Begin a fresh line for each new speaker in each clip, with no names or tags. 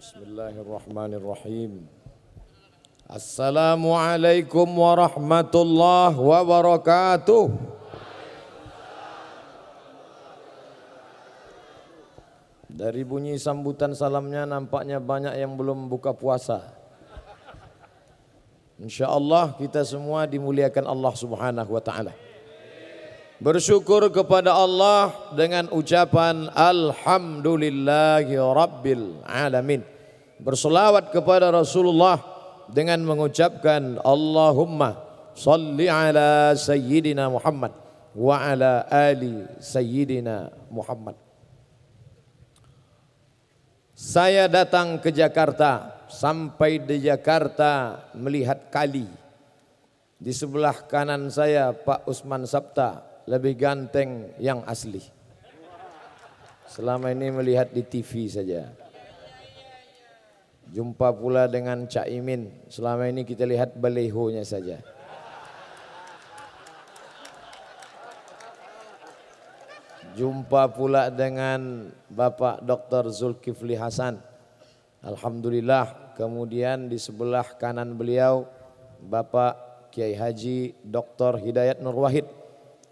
Bismillahirrahmanirrahim. Assalamualaikum warahmatullahi wabarakatuh. Dari bunyi sambutan salamnya nampaknya banyak yang belum buka puasa. InsyaAllah kita semua dimuliakan Allah subhanahu wa ta'ala. Bersyukur kepada Allah dengan ucapan Alhamdulillahi Rabbil Alamin. Berselawat kepada Rasulullah dengan mengucapkan Allahumma salli ala Sayyidina Muhammad wa ala ali Sayyidina Muhammad. Saya datang ke Jakarta, sampai di Jakarta melihat kali. Di sebelah kanan saya Pak Usman Sabta, lebih ganteng yang asli. Selama ini melihat di TV saja. Jumpa pula dengan Cak Imin, selama ini kita lihat balehonya saja. Jumpa pula dengan Bapak Dr. Zulkifli Hasan. Alhamdulillah, kemudian di sebelah kanan beliau Bapak Kiai Haji Dr. Hidayat Nur Wahid.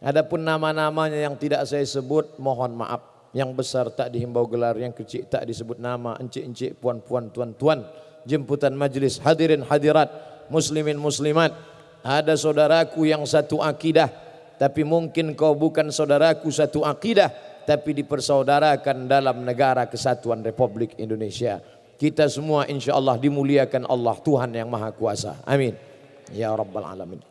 Adapun nama-namanya yang tidak saya sebut mohon maaf. Yang besar tak dihimbau gelar, yang kecil tak disebut nama, encik-encik, puan-puan, tuan-tuan, jemputan majlis, hadirin hadirat, muslimin muslimat. Ada saudaraku yang satu akidah, tapi mungkin kau bukan saudaraku satu akidah, tapi dipersaudarakan dalam negara kesatuan Republik Indonesia. Kita semua insya Allah dimuliakan Allah Tuhan yang Maha Kuasa. Amin. Ya Rabbal Alamin.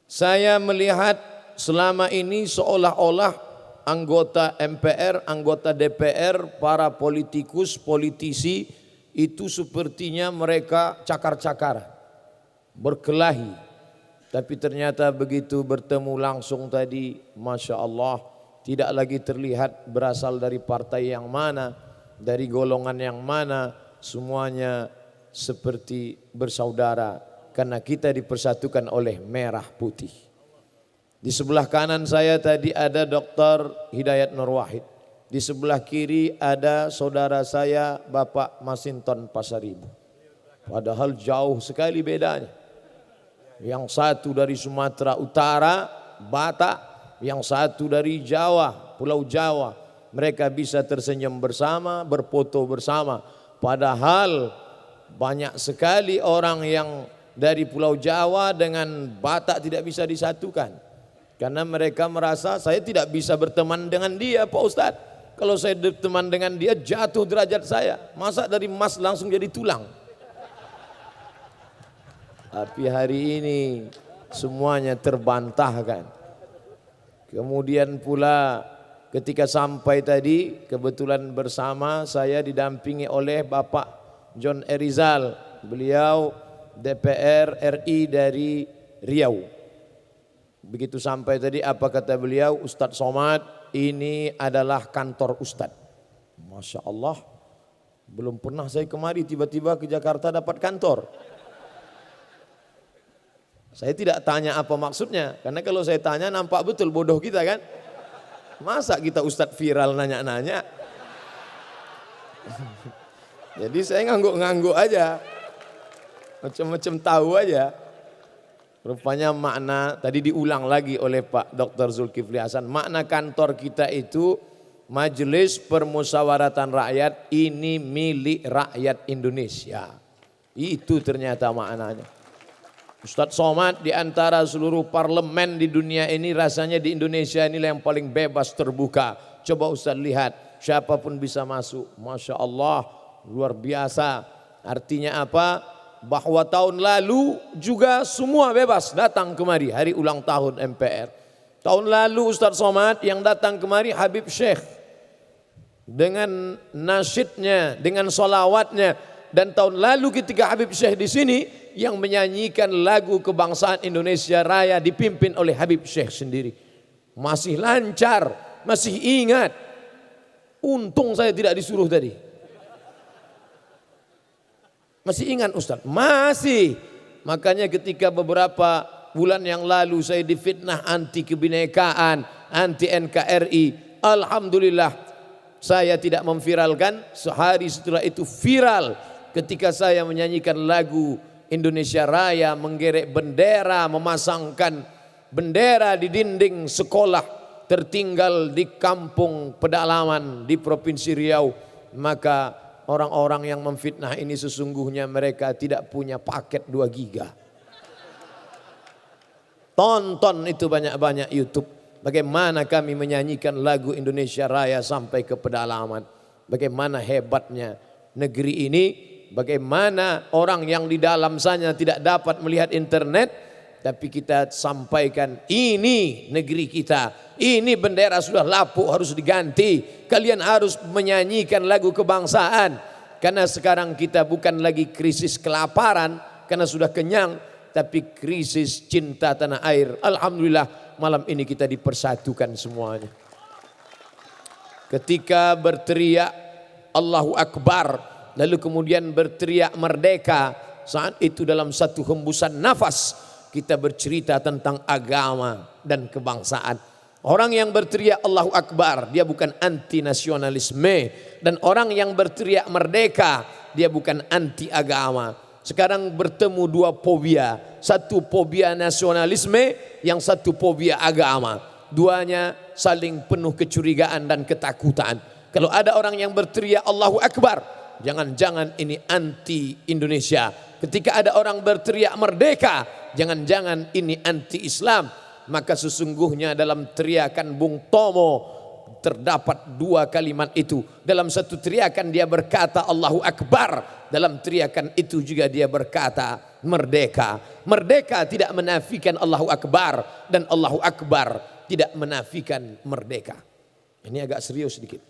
Saya melihat selama ini seolah-olah anggota MPR, anggota DPR, para politikus, politisi itu sepertinya mereka cakar-cakar, berkelahi. Tapi ternyata begitu bertemu langsung tadi, Masya Allah, tidak lagi terlihat berasal dari partai yang mana, dari golongan yang mana, semuanya seperti bersaudara karena kita dipersatukan oleh merah putih. Di sebelah kanan saya tadi ada Dr. Hidayat Nur Wahid. Di sebelah kiri ada saudara saya Bapak Masinton Pasaribu. Padahal jauh sekali bedanya. Yang satu dari Sumatera Utara, Batak, yang satu dari Jawa, Pulau Jawa. Mereka bisa tersenyum bersama, berfoto bersama. Padahal banyak sekali orang yang dari Pulau Jawa dengan Batak tidak bisa disatukan. Karena mereka merasa saya tidak bisa berteman dengan dia Pak Ustadz. Kalau saya berteman dengan dia jatuh derajat saya. Masa dari emas langsung jadi tulang. Tapi hari ini semuanya terbantahkan. Kemudian pula ketika sampai tadi kebetulan bersama saya didampingi oleh Bapak John Erizal. Beliau DPR RI dari Riau. Begitu sampai tadi apa kata beliau, Ustadz Somad ini adalah kantor Ustadz. Masya Allah, belum pernah saya kemari tiba-tiba ke Jakarta dapat kantor. Saya tidak tanya apa maksudnya, karena kalau saya tanya nampak betul bodoh kita kan. Masa kita Ustadz viral nanya-nanya. Jadi saya ngangguk-ngangguk aja, macam-macam tahu aja. Rupanya makna tadi diulang lagi oleh Pak Dr. Zulkifli Hasan. Makna kantor kita itu Majelis Permusyawaratan Rakyat, ini milik rakyat Indonesia. Itu ternyata maknanya. Ustadz Somad di antara seluruh parlemen di dunia ini rasanya di Indonesia inilah yang paling bebas terbuka. Coba Ustadz lihat siapapun bisa masuk. Masya Allah luar biasa. Artinya apa? Bahwa tahun lalu juga semua bebas datang kemari hari ulang tahun MPR. Tahun lalu Ustadz Somad yang datang kemari Habib Syekh dengan nasyidnya, dengan solawatnya. Dan tahun lalu ketika Habib Syekh di sini yang menyanyikan lagu kebangsaan Indonesia Raya dipimpin oleh Habib Syekh sendiri. Masih lancar, masih ingat. Untung saya tidak disuruh tadi. Masih ingat Ustaz? Masih. Makanya ketika beberapa bulan yang lalu saya difitnah anti kebinekaan, anti NKRI. Alhamdulillah saya tidak memviralkan. Sehari setelah itu viral ketika saya menyanyikan lagu Indonesia Raya, menggerek bendera, memasangkan bendera di dinding sekolah tertinggal di kampung pedalaman di Provinsi Riau. Maka orang-orang yang memfitnah ini sesungguhnya mereka tidak punya paket 2 giga. Tonton itu banyak-banyak YouTube. Bagaimana kami menyanyikan lagu Indonesia Raya sampai ke pedalaman. Bagaimana hebatnya negeri ini. Bagaimana orang yang di dalam sana tidak dapat melihat internet. Tapi kita sampaikan, ini negeri kita, ini bendera sudah lapuk harus diganti. Kalian harus menyanyikan lagu kebangsaan. Karena sekarang kita bukan lagi krisis kelaparan, karena sudah kenyang. Tapi krisis cinta tanah air. Alhamdulillah malam ini kita dipersatukan semuanya. Ketika berteriak Allahu Akbar, lalu kemudian berteriak merdeka. Saat itu dalam satu hembusan nafas kita bercerita tentang agama dan kebangsaan. Orang yang berteriak Allahu Akbar, dia bukan anti nasionalisme. Dan orang yang berteriak merdeka, dia bukan anti agama. Sekarang bertemu 2 fobia. Satu fobia nasionalisme, yang satu fobia agama. Duanya saling penuh kecurigaan dan ketakutan. Kalau ada orang yang berteriak Allahu Akbar, jangan-jangan ini anti Indonesia. Ketika ada orang berteriak merdeka, jangan-jangan ini anti Islam. Maka sesungguhnya dalam teriakan Bung Tomo terdapat 2 kalimat itu. Dalam satu teriakan dia berkata Allahu Akbar. Dalam teriakan itu juga dia berkata merdeka. Merdeka tidak menafikan Allahu Akbar. Dan Allahu Akbar tidak menafikan merdeka. Ini agak serius sedikit.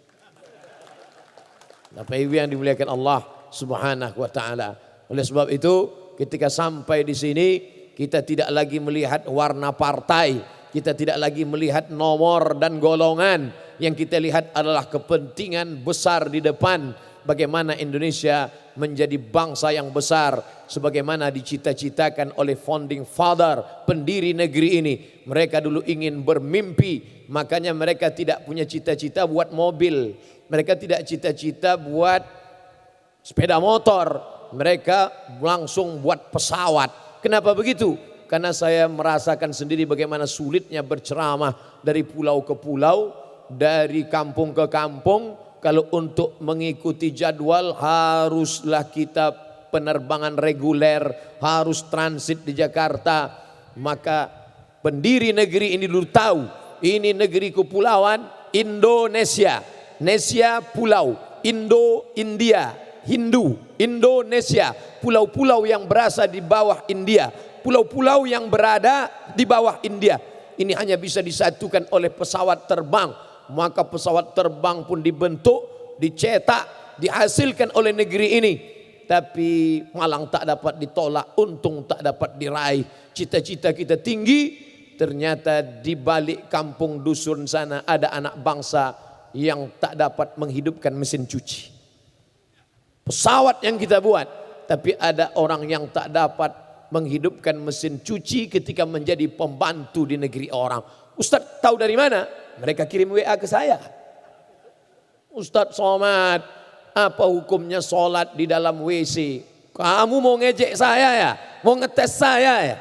Bapak Ibu yang dimuliakan Allah Subhanahu wa taala. Oleh sebab itu ketika sampai di sini kita tidak lagi melihat warna partai, kita tidak lagi melihat nomor dan golongan. Yang kita lihat adalah kepentingan besar di depan. Bagaimana Indonesia menjadi bangsa yang besar sebagaimana dicita-citakan oleh founding father, pendiri negeri ini. Mereka dulu ingin bermimpi, makanya mereka tidak punya cita-cita buat mobil. Mereka tidak cita-cita buat sepeda motor. Mereka langsung buat pesawat. Kenapa begitu? Karena saya merasakan sendiri bagaimana sulitnya berceramah dari pulau ke pulau, dari kampung ke kampung. Kalau untuk mengikuti jadwal haruslah kita penerbangan reguler, harus transit di Jakarta. Maka pendiri negeri ini dulu tahu, ini negeri kepulauan Indonesia. Nesia pulau, India, Hindu, Indonesia, pulau-pulau yang berada di bawah India, pulau-pulau yang berada di bawah India. Ini hanya bisa disatukan oleh pesawat terbang. Maka pesawat terbang pun dibentuk, dicetak, dihasilkan oleh negeri ini. Tapi malang tak dapat ditolak, untung tak dapat diraih. Cita-cita kita tinggi, ternyata di balik kampung dusun sana ada anak bangsa yang tak dapat menghidupkan mesin cuci. Pesawat yang kita buat, tapi ada orang yang tak dapat menghidupkan mesin cuci ketika menjadi pembantu di negeri orang. Ustadz tahu dari mana? Mereka kirim WA ke saya. Ustadz Somad, apa hukumnya sholat di dalam WC? Kamu mau ngejek saya ya? Mau ngetes saya ya?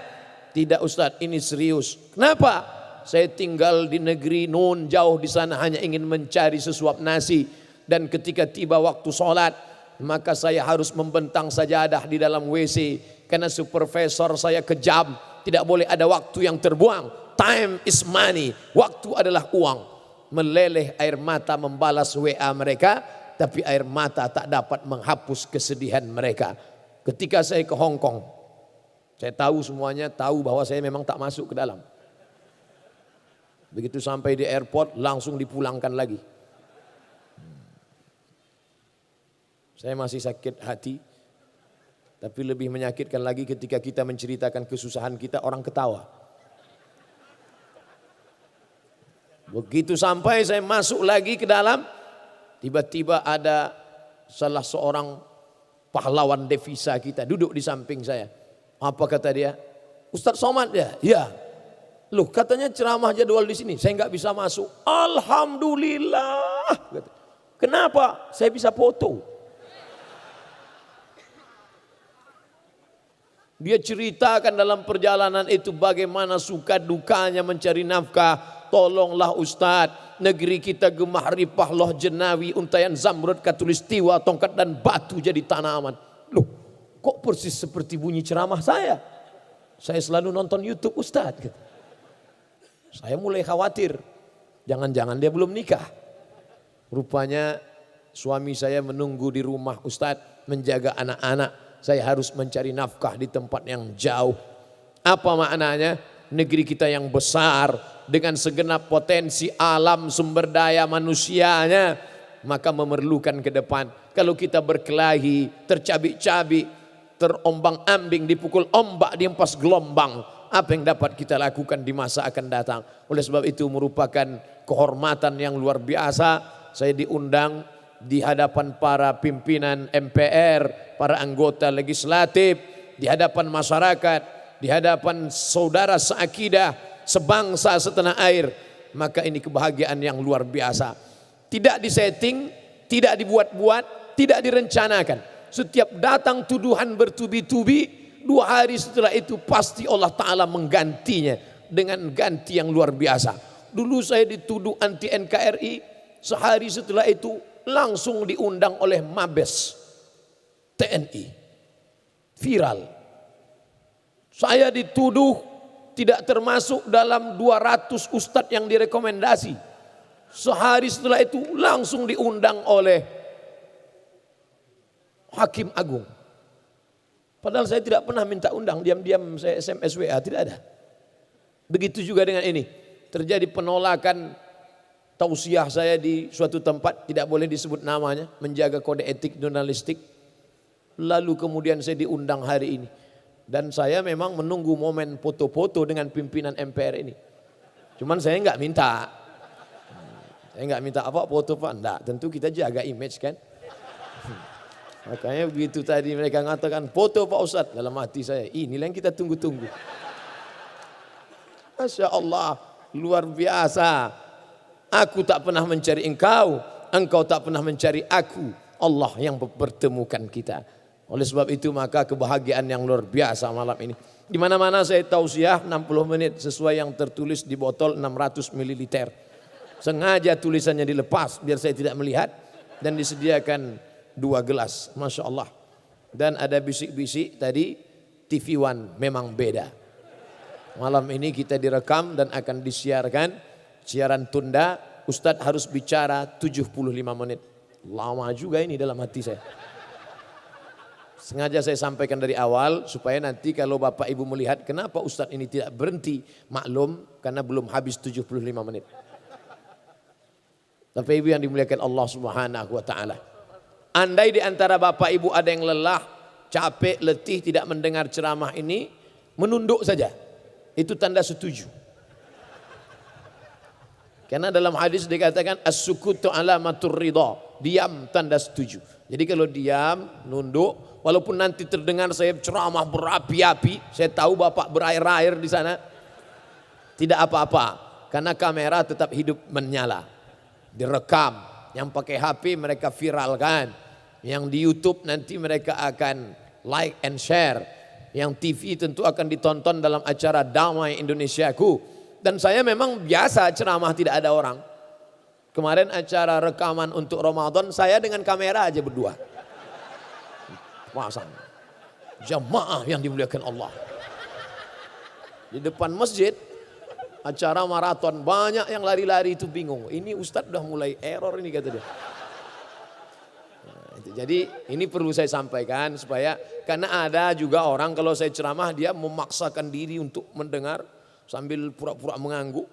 Tidak Ustadz, ini serius. Kenapa? Saya tinggal di negeri nun jauh di sana hanya ingin mencari sesuap nasi. Dan ketika tiba waktu sholat, maka saya harus membentang sajadah di dalam WC. Karena supervisor saya kejam, tidak boleh ada waktu yang terbuang. Time is money, waktu adalah uang. Meleleh air mata membalas WA mereka, tapi air mata tak dapat menghapus kesedihan mereka. Ketika saya ke Hong Kong, saya tahu semuanya, tahu bahwa saya memang tak masuk ke dalam. Begitu sampai di airport langsung dipulangkan lagi. Saya masih sakit hati. Tapi lebih menyakitkan lagi ketika kita menceritakan kesusahan kita, orang ketawa. Begitu sampai saya masuk lagi ke dalam, tiba-tiba ada salah seorang pahlawan devisa kita duduk di samping saya. Apa kata dia? Ustadz Somad ya? Ya. Loh katanya ceramah jadwal di sini, saya nggak bisa masuk. Alhamdulillah. Kenapa? Saya bisa foto. Dia ceritakan dalam perjalanan itu bagaimana suka dukanya mencari nafkah. Tolonglah Ustadz, negeri kita gemah ripah loh jenawi, untayan zamrud katulistiwa, tongkat dan batu jadi tanaman. Loh, kok persis seperti bunyi ceramah saya? Saya selalu nonton YouTube Ustadz. Gitu. Saya mulai khawatir, jangan-jangan dia belum nikah. Rupanya suami saya menunggu di rumah Ustadz, menjaga anak-anak. Saya harus mencari nafkah di tempat yang jauh. Apa maknanya? Negeri kita yang besar dengan segenap potensi alam sumber daya manusianya, maka memerlukan ke depan. Kalau kita berkelahi, tercabik-cabik, terombang-ambing, dipukul ombak, dihempas gelombang, apa yang dapat kita lakukan di masa akan datang? Oleh sebab itu merupakan kehormatan yang luar biasa. Saya diundang di hadapan para pimpinan MPR, para anggota legislatif, di hadapan masyarakat, di hadapan saudara seakidah, sebangsa setanah air. Maka ini kebahagiaan yang luar biasa. Tidak disetting, tidak dibuat-buat, tidak direncanakan. Setiap datang tuduhan bertubi-tubi, 2 hari setelah itu pasti Allah Ta'ala menggantinya dengan ganti yang luar biasa. Dulu saya dituduh anti NKRI, sehari setelah itu langsung diundang oleh Mabes TNI. Viral. Saya dituduh tidak termasuk dalam 200 ustadz yang direkomendasi. Sehari setelah itu langsung diundang oleh Hakim Agung. Padahal saya tidak pernah minta undang, diam-diam saya SMS WA, tidak ada. Begitu juga dengan ini. Terjadi penolakan tausiah saya di suatu tempat, tidak boleh disebut namanya, menjaga kode etik jurnalistik. Lalu kemudian saya diundang hari ini. Dan saya memang menunggu momen foto-foto dengan pimpinan MPR ini. Cuman saya enggak minta. Saya enggak minta apa foto Pak, enggak. Tentu kita jaga image kan. Makanya begitu tadi mereka mengatakan foto Pak Ustadz, dalam hati saya, inilah yang kita tunggu-tunggu. Masya Allah, luar biasa. Aku tak pernah mencari engkau, engkau tak pernah mencari aku. Allah yang bertemukan kita. Oleh sebab itu maka kebahagiaan yang luar biasa malam ini. Di mana-mana saya tausiah 60 menit sesuai yang tertulis di botol 600 ml. Sengaja tulisannya dilepas biar saya tidak melihat dan disediakan 2 gelas. Masya Allah. Dan ada bisik-bisik tadi TV One memang beda. Malam ini kita direkam dan akan disiarkan siaran tunda. Ustadz harus bicara 75 menit. Lama juga ini dalam hati saya. Sengaja saya sampaikan dari awal supaya nanti kalau Bapak Ibu melihat kenapa Ustadz ini tidak berhenti, maklum karena belum habis 75 menit. Bapak Ibu yang dimuliakan Allah Subhanahu wa taala. Andai di antara Bapak Ibu ada yang lelah, capek, letih tidak mendengar ceramah ini, menunduk saja. Itu tanda setuju. Karena dalam hadis dikatakan as-sukutu alamatur ridha, diam tanda setuju. Jadi kalau diam, nunduk, walaupun nanti terdengar saya ceramah berapi-api, saya tahu Bapak berair-air di sana, tidak apa-apa, karena kamera tetap hidup menyala, direkam. Yang pakai HP mereka viralkan, yang di YouTube nanti mereka akan like and share, yang TV tentu akan ditonton dalam acara Damai Indonesiaku. Dan saya memang biasa ceramah tidak ada orang. Kemarin acara rekaman untuk Ramadan saya dengan kamera aja berdua. Pasang. Jamaah yang dimuliakan Allah. Di depan masjid acara maraton, banyak yang lari-lari itu bingung. Ini Ustadz udah mulai error ini kata dia. Nah, jadi ini perlu saya sampaikan supaya, karena ada juga orang kalau saya ceramah dia memaksakan diri untuk mendengar sambil pura-pura mengangguk.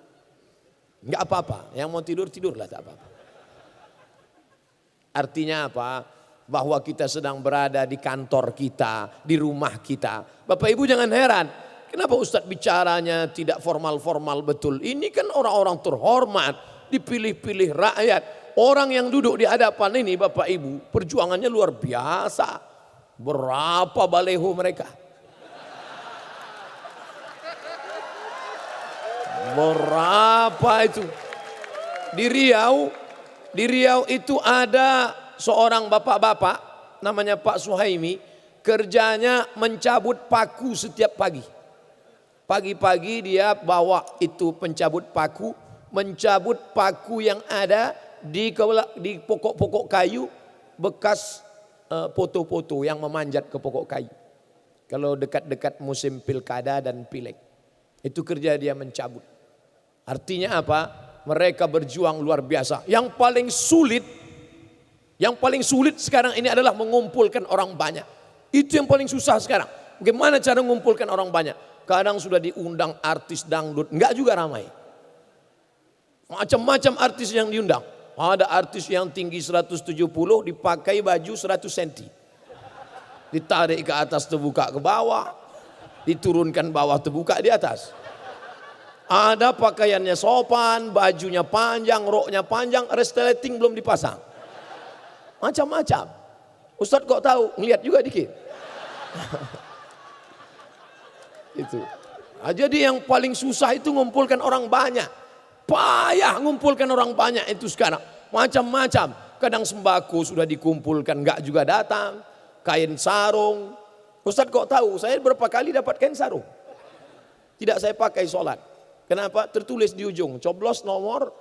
Enggak apa-apa, yang mau tidur tidurlah, tak apa-apa. Artinya apa? Bahwa kita sedang berada di kantor kita, di rumah kita. Bapak Ibu jangan heran, kenapa Ustadz bicaranya tidak formal-formal betul. Ini kan orang-orang terhormat, dipilih-pilih rakyat. orang yang duduk di hadapan ini Bapak Ibu, perjuangannya luar biasa. Berapa baleho mereka? Berapa itu? Di Riau itu ada seorang bapak-bapak namanya Pak Suhaimi, kerjanya mencabut paku setiap pagi. Pagi-pagi dia bawa itu pencabut paku, mencabut paku yang ada di pokok-pokok kayu bekas foto-foto yang memanjat ke pokok kayu. Kalau dekat-dekat musim pilkada dan pileg. Itu kerja dia mencabut. Artinya apa? Mereka berjuang luar biasa. Yang paling sulit sekarang ini adalah mengumpulkan orang banyak. Itu yang paling susah sekarang. Bagaimana cara mengumpulkan orang banyak? Kadang sudah diundang artis dangdut, enggak juga ramai. Macam-macam artis yang diundang. Ada artis yang tinggi 170 dipakai baju 100 cm. Ditarik ke atas terbuka ke bawah, diturunkan bawah terbuka di atas. Ada pakaiannya sopan, bajunya panjang, roknya panjang, resleting belum dipasang. Macam-macam. Ustadz kok tahu? Ngeliat juga dikit. Itu. Nah, jadi yang paling susah itu ngumpulkan orang banyak. Payah ngumpulkan orang banyak itu sekarang. Macam-macam. Kadang sembako sudah dikumpulkan, enggak juga datang. Kain sarung. Ustadz kok tahu? Saya berapa kali dapat kain sarung. Tidak saya pakai sholat. Kenapa? Tertulis di ujung, coblos nomor.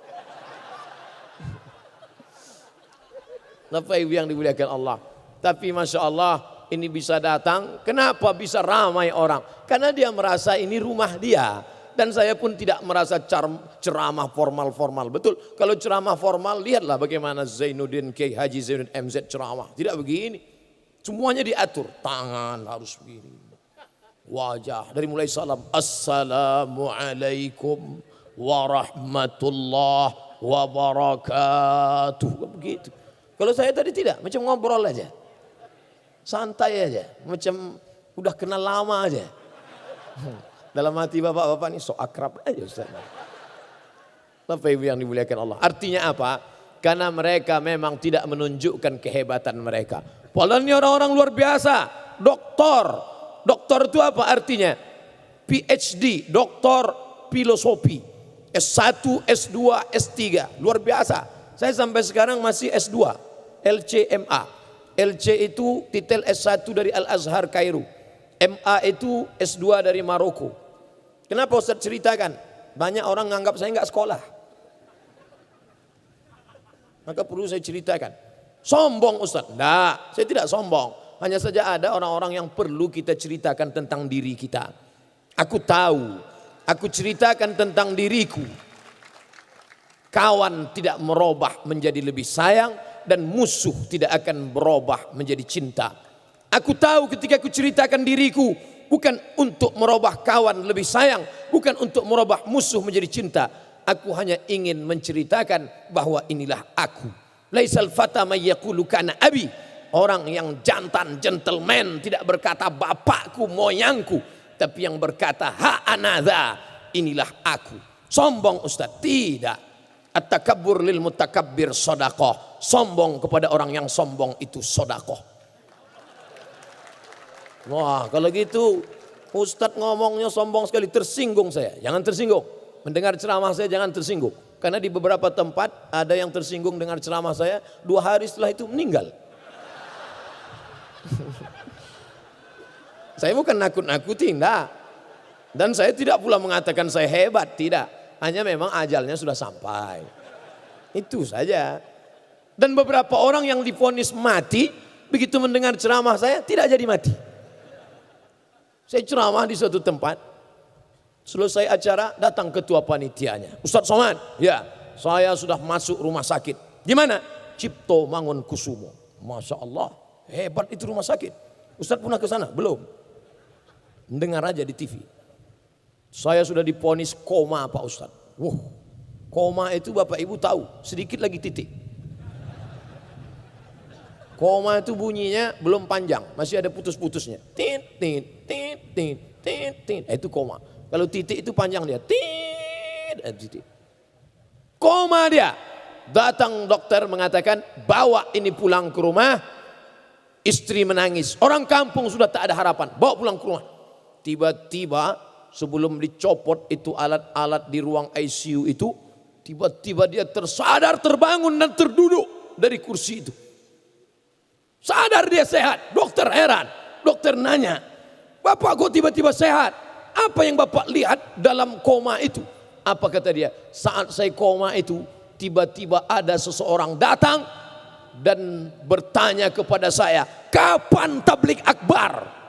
Bapak Ibu yang dimuliakan Allah. Tapi Masya Allah ini bisa datang. Kenapa bisa ramai orang? Karena dia merasa ini rumah dia. Dan saya pun tidak merasa ceramah formal-formal. Betul, kalau ceramah formal lihatlah bagaimana Zainuddin K. Haji Zainuddin MZ ceramah. Tidak begini. Semuanya diatur. Tangan harus begini. Wajah dari mulai salam, assalamualaikum warahmatullahi wabarakatuh, begitu. Kalau saya tadi tidak, macam ngobrol aja, santai aja, macam udah kenal lama aja. Dalam hati bapak-bapak ini so akrab aja Ustaz. Bapak Ibu yang dimuliakan Allah. Artinya apa? Karena mereka memang tidak menunjukkan kehebatan mereka. Padahal ini orang-orang luar biasa, doktor. Doktor itu apa artinya? PhD, doktor filosofi. S1, S2, S3. Luar biasa. Saya sampai sekarang masih S2. LCMA. LC itu titel S1 dari Al-Azhar Kairo. MA itu S2 dari Maroko. Kenapa Ustaz ceritakan? Banyak orang menganggap saya enggak sekolah. Maka perlu saya ceritakan. Sombong Ustaz? Enggak, saya tidak sombong. Hanya saja ada orang-orang yang perlu kita ceritakan tentang diri kita. Aku tahu, aku ceritakan tentang diriku. Kawan tidak merubah menjadi lebih sayang dan musuh tidak akan berubah menjadi cinta. Aku tahu ketika aku ceritakan diriku bukan untuk merubah kawan lebih sayang, bukan untuk merubah musuh menjadi cinta. Aku hanya ingin menceritakan bahwa inilah aku. Laisal fata may yaqulu kana abi. Orang yang jantan, gentleman, tidak berkata bapakku, moyangku, tapi yang berkata ha anadha, inilah aku. Sombong Ustaz? Tidak. At-takabbur lil mutakabbir sedekah. Sombong kepada orang yang sombong itu sedekah. Wah, kalau gitu Ustaz ngomongnya sombong sekali, tersinggung saya. Jangan tersinggung. Mendengar ceramah saya jangan tersinggung. Karena di beberapa tempat ada yang tersinggung dengar ceramah saya, 2 hari setelah itu meninggal. Saya bukan nakut-nakuti, enggak. Dan saya tidak pula mengatakan saya hebat, tidak. Hanya memang ajalnya sudah sampai. Itu saja. Dan beberapa orang yang divonis mati, begitu mendengar ceramah saya tidak jadi mati. Saya ceramah di suatu tempat, selesai acara datang ketua panitianya. Ustadz Somad, ya saya sudah masuk rumah sakit. Di mana? Cipto Mangunkusumo. Masya Allah. Hebat itu rumah sakit. Ustadz pernah ke sana? Belum. Mendengar aja di TV. Saya sudah diponis koma Pak Ustadz. Koma itu Bapak Ibu tahu, sedikit lagi titik. Koma itu bunyinya belum panjang, masih ada putus-putusnya. Tit, tit, tit, tit, tit, tit. Itu koma. Kalau titik itu panjang dia. Tit, titik. Koma dia. Datang dokter mengatakan bawa ini pulang ke rumah. Istri menangis. Orang kampung sudah tak ada harapan. Bawa pulang ke rumah. Tiba-tiba sebelum dicopot itu alat-alat di ruang ICU itu, tiba-tiba dia tersadar, terbangun dan terduduk dari kursi itu. Sadar dia sehat. Dokter heran. Dokter nanya, "Bapak kok tiba-tiba sehat? Apa yang Bapak lihat dalam koma itu?" Apa kata dia? "Saat saya koma itu, tiba-tiba ada seseorang datang dan bertanya kepada saya, 'Kapan tablik akbar?'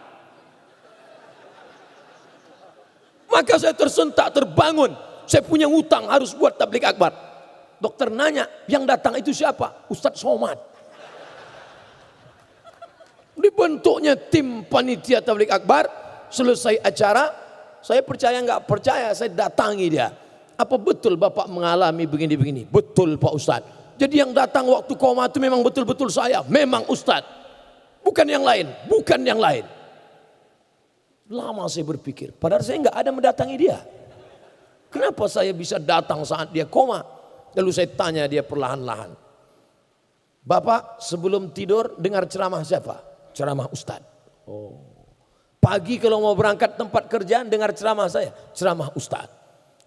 Maka saya tersentak, terbangun. Saya punya hutang, harus buat tablik akbar." Dokter nanya, "Yang datang itu siapa?" "Ustadz Somad." Dibentuknya tim panitia tablik akbar. Selesai acara, saya percaya nggak percaya, saya datangi dia. "Apa betul Bapak mengalami begini-begini?" "Betul Pak Ustadz." "Jadi yang datang waktu koma itu memang betul-betul saya?" "Memang Ustadz. Bukan yang lain, bukan yang lain." Lama saya berpikir, padahal saya nggak ada mendatangi dia. Kenapa saya bisa datang saat dia koma? Lalu saya tanya dia perlahan-lahan, "Bapak sebelum tidur dengar ceramah siapa?" "Ceramah Ustadz." "Oh. Pagi kalau mau berangkat tempat kerjaan dengar ceramah saya?" "Ceramah Ustadz."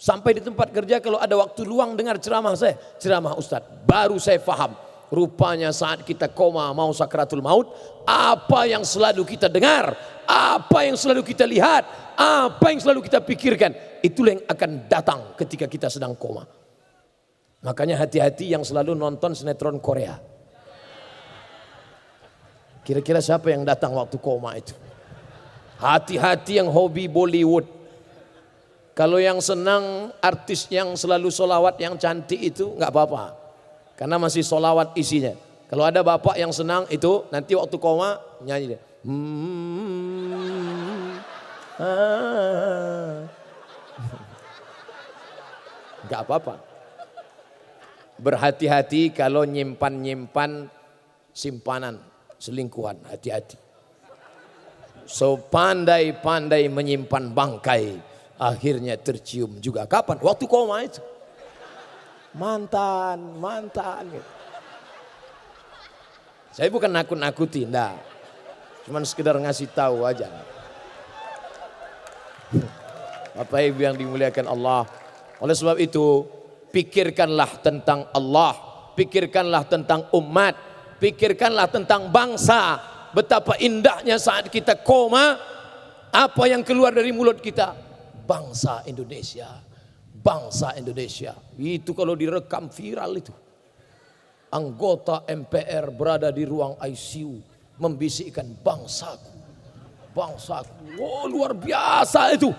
"Sampai di tempat kerja kalau ada waktu luang dengar ceramah saya?" "Ceramah Ustadz." Baru saya paham, rupanya saat kita koma mau sakratul maut, apa yang selalu kita dengar, apa yang selalu kita lihat, apa yang selalu kita pikirkan, itulah yang akan datang ketika kita sedang koma. Makanya hati-hati yang selalu nonton sinetron Korea. Kira-kira siapa yang datang waktu koma itu? Hati-hati yang hobi Bollywood. Kalau yang senang artis yang selalu solawat yang cantik itu nggak apa-apa, karena masih solawat isinya. Kalau ada bapak yang senang itu nanti waktu koma nyanyi dia. Nggak apa-apa. Berhati-hati kalau nyimpan simpanan selingkuhan, hati-hati. So pandai-pandai menyimpan bangkai, akhirnya tercium juga. Kapan? Waktu koma itu. Mantan. Gitu. Saya bukan nakut-nakuti, enggak. Cuman sekedar ngasih tahu aja. Bapak Ibu yang dimuliakan Allah. Oleh sebab itu, pikirkanlah tentang Allah, pikirkanlah tentang umat, pikirkanlah tentang bangsa. Betapa indahnya saat kita koma, apa yang keluar dari mulut kita? Bangsa Indonesia. Bangsa Indonesia. Itu kalau direkam viral itu. Anggota MPR berada di ruang ICU membisikkan bangsaku. Bangsaku. Oh, luar biasa itu.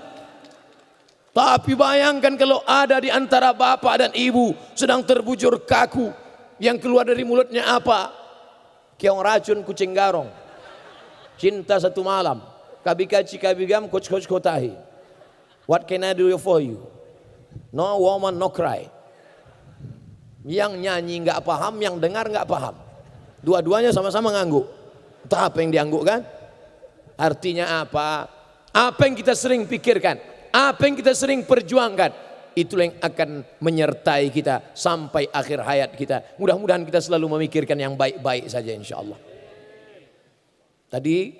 Tapi bayangkan kalau ada di antara bapak dan ibu sedang terbujur kaku, yang keluar dari mulutnya apa? Keong racun kucing garong. Cinta satu malam. Kabikaci kabigam coach kotahi. What can I do for you? No woman no cry. Yang nyanyi nggak paham, yang dengar nggak paham. Dua-duanya sama-sama ngangguk. Entah apa yang dianggukkan. Artinya apa? Apa yang kita sering pikirkan, apa yang kita sering perjuangkan, itulah yang akan menyertai kita sampai akhir hayat kita. Mudah-mudahan kita selalu memikirkan yang baik-baik saja insya Allah. Tadi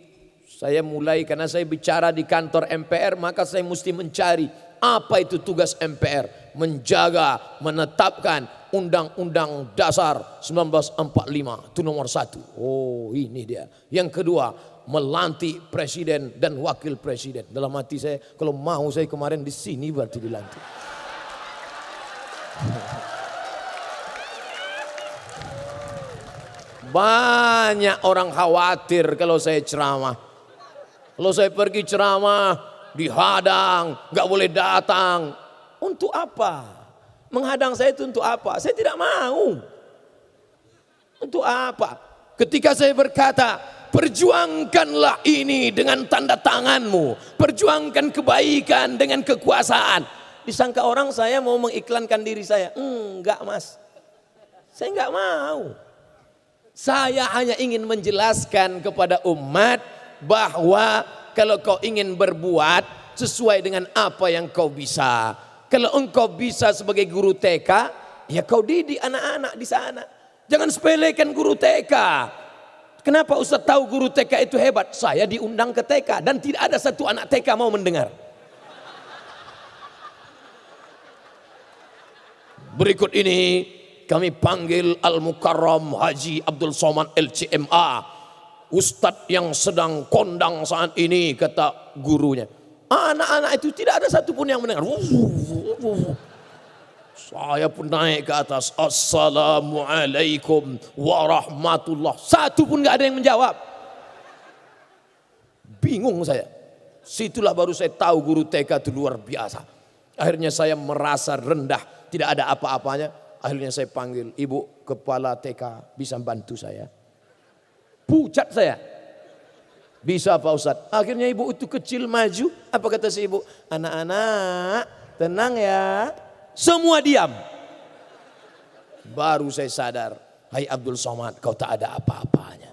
saya mulai karena saya bicara di kantor MPR, maka saya mesti mencari apa itu tugas MPR. Menjaga, menetapkan Undang-Undang Dasar 1945 itu nomor 1. Oh, ini dia. Yang kedua, melantik presiden dan wakil presiden. Dalam hati saya, kalau mau saya kemarin di sini berarti dilantik. Banyak orang khawatir kalau saya ceramah. Kalau saya pergi ceramah, dihadang, nggak boleh datang. Untuk apa? Menghadang saya itu untuk apa? Saya tidak mau. Untuk apa? Ketika saya berkata, perjuangkanlah ini dengan tanda tanganmu. Perjuangkan kebaikan dengan kekuasaan. Disangka orang saya mau mengiklankan diri saya. Enggak mas. Saya enggak mau. Saya hanya ingin menjelaskan kepada umat bahwa kalau kau ingin berbuat sesuai dengan apa yang kau bisa. Kalau engkau bisa sebagai guru TK, Ya kau didik anak-anak di sana. Jangan sepelekan guru TK. Kenapa Ustaz tahu guru TK itu hebat? Saya diundang ke TK dan tidak ada satu anak TK mau mendengar. Berikut ini kami panggil Al-Mukarram Haji Abdul Somad LCMA. Ustadz yang sedang kondang saat ini, kata gurunya. Anak-anak itu tidak ada satupun yang mendengar. Saya pun naik ke atas. Assalamualaikum warahmatullah. Satu pun gak ada yang menjawab. Bingung saya. Situlah baru saya tahu guru TK itu luar biasa. Akhirnya saya merasa rendah. Tidak ada apa-apanya. Akhirnya saya panggil, ibu kepala TK bisa bantu saya? Pucat saya. Bisa Pak Ustadz. Akhirnya ibu itu kecil maju. Apa kata si ibu? Anak-anak tenang ya. Semua diam. Baru saya sadar. Hai Abdul Somad, kau tak ada apa-apanya.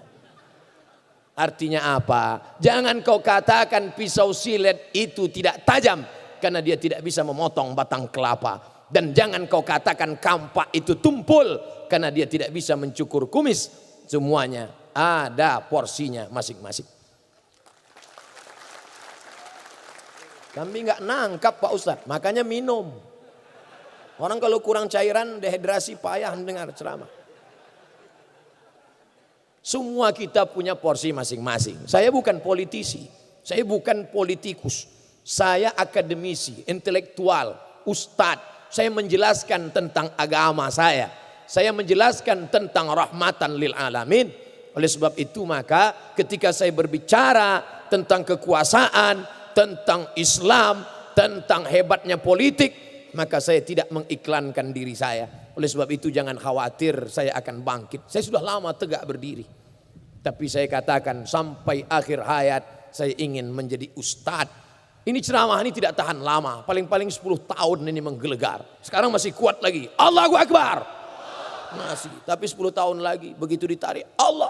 Artinya apa? Jangan kau katakan pisau silet itu tidak tajam. Karena dia tidak bisa memotong batang kelapa. Dan jangan kau katakan kampak itu tumpul. Karena dia tidak bisa mencukur kumis. Semuanya ada porsinya masing-masing. Kami nggak nangkap Pak Ustadz, makanya minum. Orang kalau kurang cairan, dehidrasi, payah mendengar ceramah. Semua kita punya porsi masing-masing. Saya bukan politisi, saya bukan politikus. Saya akademisi, intelektual, ustadz. Saya menjelaskan tentang agama saya. Saya menjelaskan tentang rahmatan lil alamin. Oleh sebab itu maka ketika saya berbicara tentang kekuasaan, tentang Islam, tentang hebatnya politik, maka saya tidak mengiklankan diri saya. Oleh sebab itu jangan khawatir saya akan bangkit. Saya sudah lama tegak berdiri. Tapi saya katakan sampai akhir hayat saya ingin menjadi ustadz. Ini ceramah ini tidak tahan lama. Paling-paling 10 tahun ini menggelegar. Sekarang masih kuat lagi. Allahu Akbar. Masih. Tapi 10 tahun lagi begitu ditarik. Allah.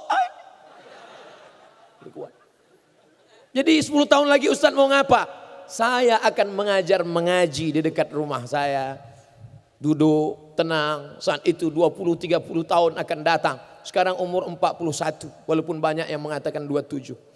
Kuat. Jadi 10 tahun lagi ustadz mau ngapa? Saya akan mengaji di dekat rumah saya. Duduk, tenang. Saat itu 20-30 tahun akan datang. Sekarang umur 41. Walaupun banyak yang mengatakan 27.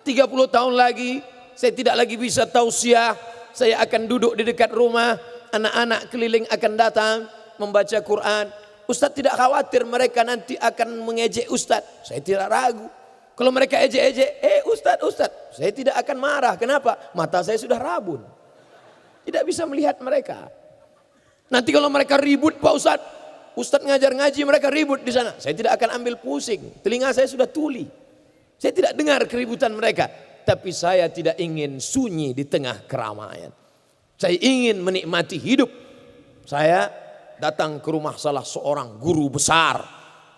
30 tahun lagi saya tidak lagi bisa tausiah. Saya akan duduk di dekat rumah. Anak-anak keliling akan datang membaca Quran. Ustadz tidak khawatir mereka nanti akan mengejek Ustadz. Saya tidak ragu. Kalau mereka ejek-ejek, Ustadz, saya tidak akan marah. Kenapa? Mata saya sudah rabun. Tidak bisa melihat mereka. Nanti kalau mereka ribut Pak Ustadz ngajar ngaji mereka ribut di sana. Saya tidak akan ambil pusing. Telinga saya sudah tuli. Saya tidak dengar keributan mereka. Tapi saya tidak ingin sunyi di tengah keramaian. Saya ingin menikmati hidup. Saya datang ke rumah salah seorang guru besar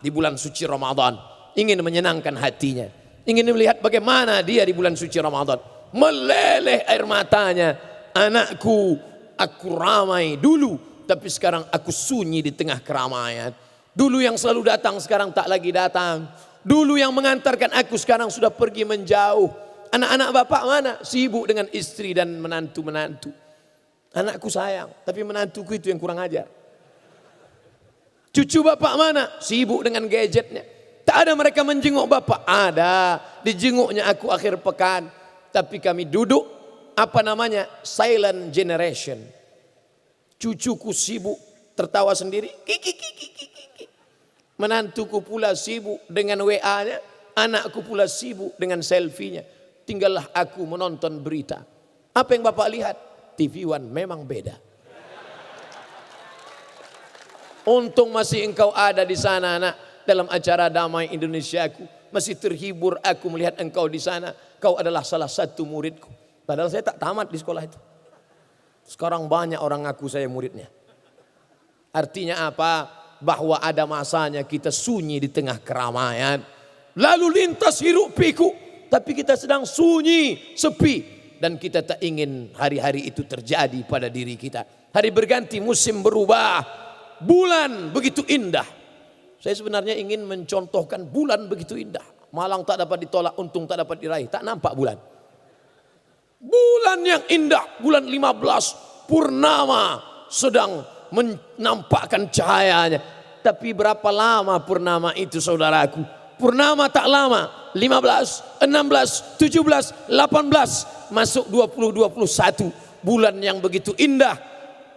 di bulan suci Ramadan. Ingin menyenangkan hatinya. Ingin melihat bagaimana dia di bulan suci Ramadan. Meleleh air matanya. Anakku, aku ramai dulu. Tapi sekarang aku sunyi di tengah keramaian. Dulu yang selalu datang sekarang tak lagi datang. Dulu yang mengantarkan aku sekarang sudah pergi menjauh. Anak-anak bapak mana? Sibuk dengan istri dan menantu-menantu. Anakku sayang. Tapi menantuku itu yang kurang ajar. Cucu bapak mana? Sibuk dengan gadgetnya. Tak ada mereka menjenguk bapak. Ada. Dijenguknya aku akhir pekan. Tapi kami duduk. Apa namanya? Silent generation. Cucuku sibuk tertawa sendiri. Menantuku pula sibuk dengan WA-nya. Anakku pula sibuk dengan selfie-nya. Tinggallah aku menonton berita. Apa yang bapak lihat? TV One memang beda. Untung masih engkau ada di sana nak. Dalam acara Damai Indonesiaku. Masih terhibur aku melihat engkau di sana. Kau adalah salah satu muridku. Padahal saya tak tamat di sekolah itu. Sekarang banyak orang ngaku saya muridnya. Artinya apa? Bahwa ada masanya kita sunyi di tengah keramaian. Lalu lintas hiruk pikuk. Tapi kita sedang sunyi, sepi. Dan kita tak ingin hari-hari itu terjadi pada diri kita. Hari berganti, musim berubah. Bulan begitu indah. Saya sebenarnya ingin mencontohkan bulan begitu indah. Malang tak dapat ditolak, untung tak dapat diraih. Tak nampak bulan. Bulan yang indah, bulan 15, purnama. sedang menampakkan cahayanya. Tapi berapa lama purnama itu saudaraku? Purnama tak lama, 15, 16, 17, 18, masuk 2021, bulan yang begitu indah.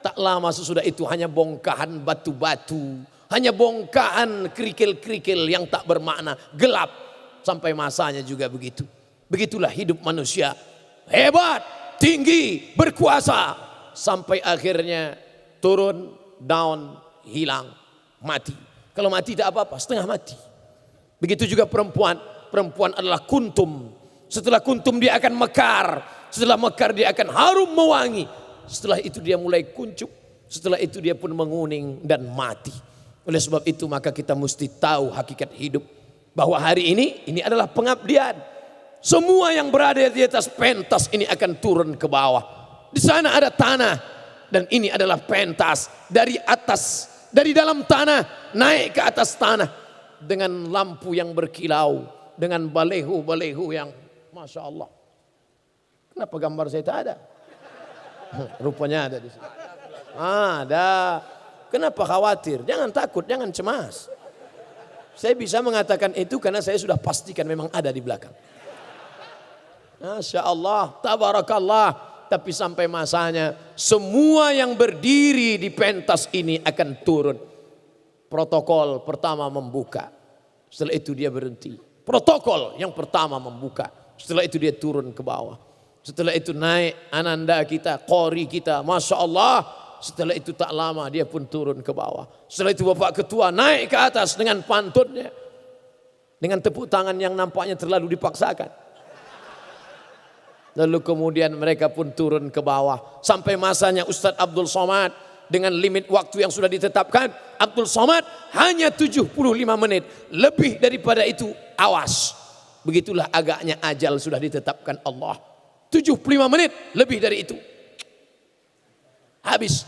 Tak lama sesudah itu hanya bongkahan batu-batu, hanya bongkahan kerikil-kerikil yang tak bermakna, gelap. Sampai masanya juga begitu. Begitulah hidup manusia, hebat, tinggi, berkuasa, sampai akhirnya turun, down, hilang, mati. Kalau mati tak apa-apa, setengah mati. Begitu juga perempuan. Perempuan adalah kuntum. Setelah kuntum dia akan mekar. Setelah mekar dia akan harum mewangi. Setelah itu dia mulai kuncup. Setelah itu dia pun menguning dan mati. Oleh sebab itu maka kita mesti tahu hakikat hidup. Bahwa hari ini adalah pengabdian. Semua yang berada di atas pentas ini akan turun ke bawah. Di sana ada tanah. Dan ini adalah pentas. Dari atas, dari dalam tanah naik ke atas tanah. Dengan lampu yang berkilau. Dengan balehu-balehu yang Masya Allah. Kenapa gambar saya tak ada? Rupanya ada di sini. Ada. Kenapa khawatir? Jangan takut, jangan cemas. Saya bisa mengatakan itu karena saya sudah pastikan memang ada di belakang. Masya Allah, tabarakallah. Tapi sampai masanya semua yang berdiri di pentas ini akan turun. Protokol pertama membuka. Setelah itu dia berhenti. Protokol yang pertama membuka. Setelah itu dia turun ke bawah. Setelah itu naik ananda kita, qori kita, Masya Allah. Setelah itu tak lama dia pun turun ke bawah. Setelah itu Bapak Ketua naik ke atas dengan pantunnya. Dengan tepuk tangan yang nampaknya terlalu dipaksakan. Lalu kemudian mereka pun turun ke bawah. Sampai masanya Ustadz Abdul Somad. Dengan limit waktu yang sudah ditetapkan. Abdul Somad hanya 75 menit. Lebih daripada itu awas. Begitulah agaknya ajal sudah ditetapkan Allah. 75 menit lebih dari itu. Habis.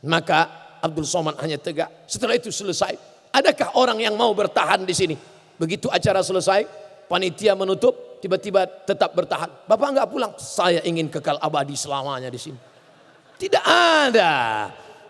Maka Abdul Somad hanya tegak. Setelah itu selesai. Adakah orang yang mau bertahan di sini? Begitu acara selesai, panitia menutup, tiba-tiba tetap bertahan. Bapak enggak pulang? Saya ingin kekal abadi selamanya di sini. Tidak ada.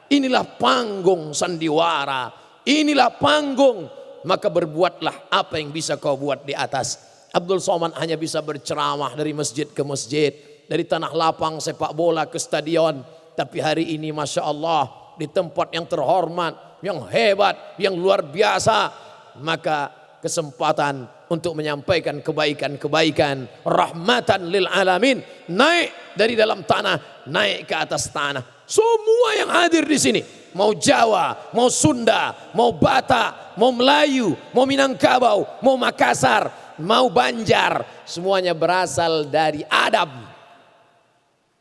Inilah panggung sandiwara. Inilah panggung. Maka berbuatlah apa yang bisa kau buat di atas. Abdul Somad hanya bisa berceramah dari masjid ke masjid. Dari tanah lapang sepak bola ke stadion. Tapi hari ini Masya Allah. Di tempat yang terhormat. Yang hebat. Yang luar biasa. Maka kesempatan untuk menyampaikan kebaikan-kebaikan. Rahmatan lil alamin. Naik dari dalam tanah. Naik ke atas tanah. Semua yang hadir di sini. Mau Jawa, mau Sunda, mau Batak, mau Melayu, mau Minangkabau, mau Makassar, mau Banjar, semuanya berasal dari Adam.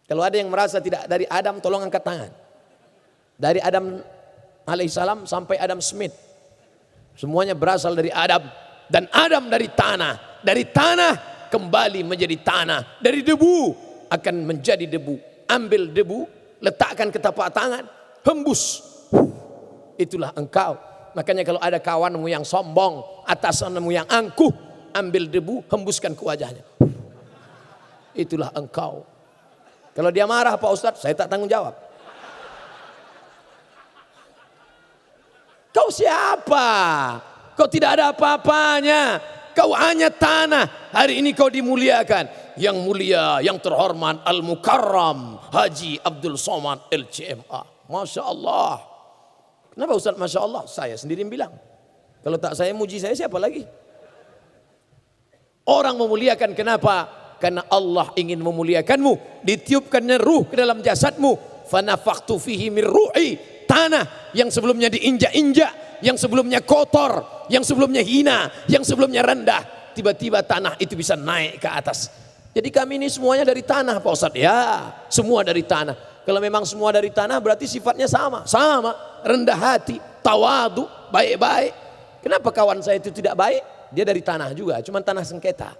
Kalau ada yang merasa tidak dari Adam, tolong angkat tangan. Dari Adam alaihissalam sampai Adam Smith, semuanya berasal dari Adam. Dan Adam dari tanah. Dari tanah kembali menjadi tanah. Dari debu akan menjadi debu. Ambil debu, letakkan ke tapak tangan, hembus. Itulah engkau. Makanya kalau ada kawanmu yang sombong, atasanmu yang angkuh, ambil debu, hembuskan ke wajahnya. Itulah engkau. Kalau dia marah Pak Ustadz, saya tak tanggung jawab. Kau siapa? Kau tidak ada apa-apanya. Kau hanya tanah. Hari ini kau dimuliakan. Yang mulia, yang terhormat, Al-Mukarram Haji Abdul Somad LCMA. Masya Allah. Kenapa Ustaz Masya Allah? Saya sendiri bilang. Kalau tak saya muji saya, siapa lagi? Orang memuliakan kenapa? Karena Allah ingin memuliakanmu. Ditiupkannya ruh ke dalam jasadmu. Fanafaktu fihi min ruhi. Tanah yang sebelumnya diinjak-injak, yang sebelumnya kotor, yang sebelumnya hina, yang sebelumnya rendah. Tiba-tiba tanah itu bisa naik ke atas. Jadi kami ini semuanya dari tanah Pak Ustadz. Ya, semua dari tanah. Kalau memang semua dari tanah berarti sifatnya sama. Sama, rendah hati, tawadu, baik-baik. Kenapa kawan saya itu tidak baik? Dia dari tanah juga, cuma tanah sengketa.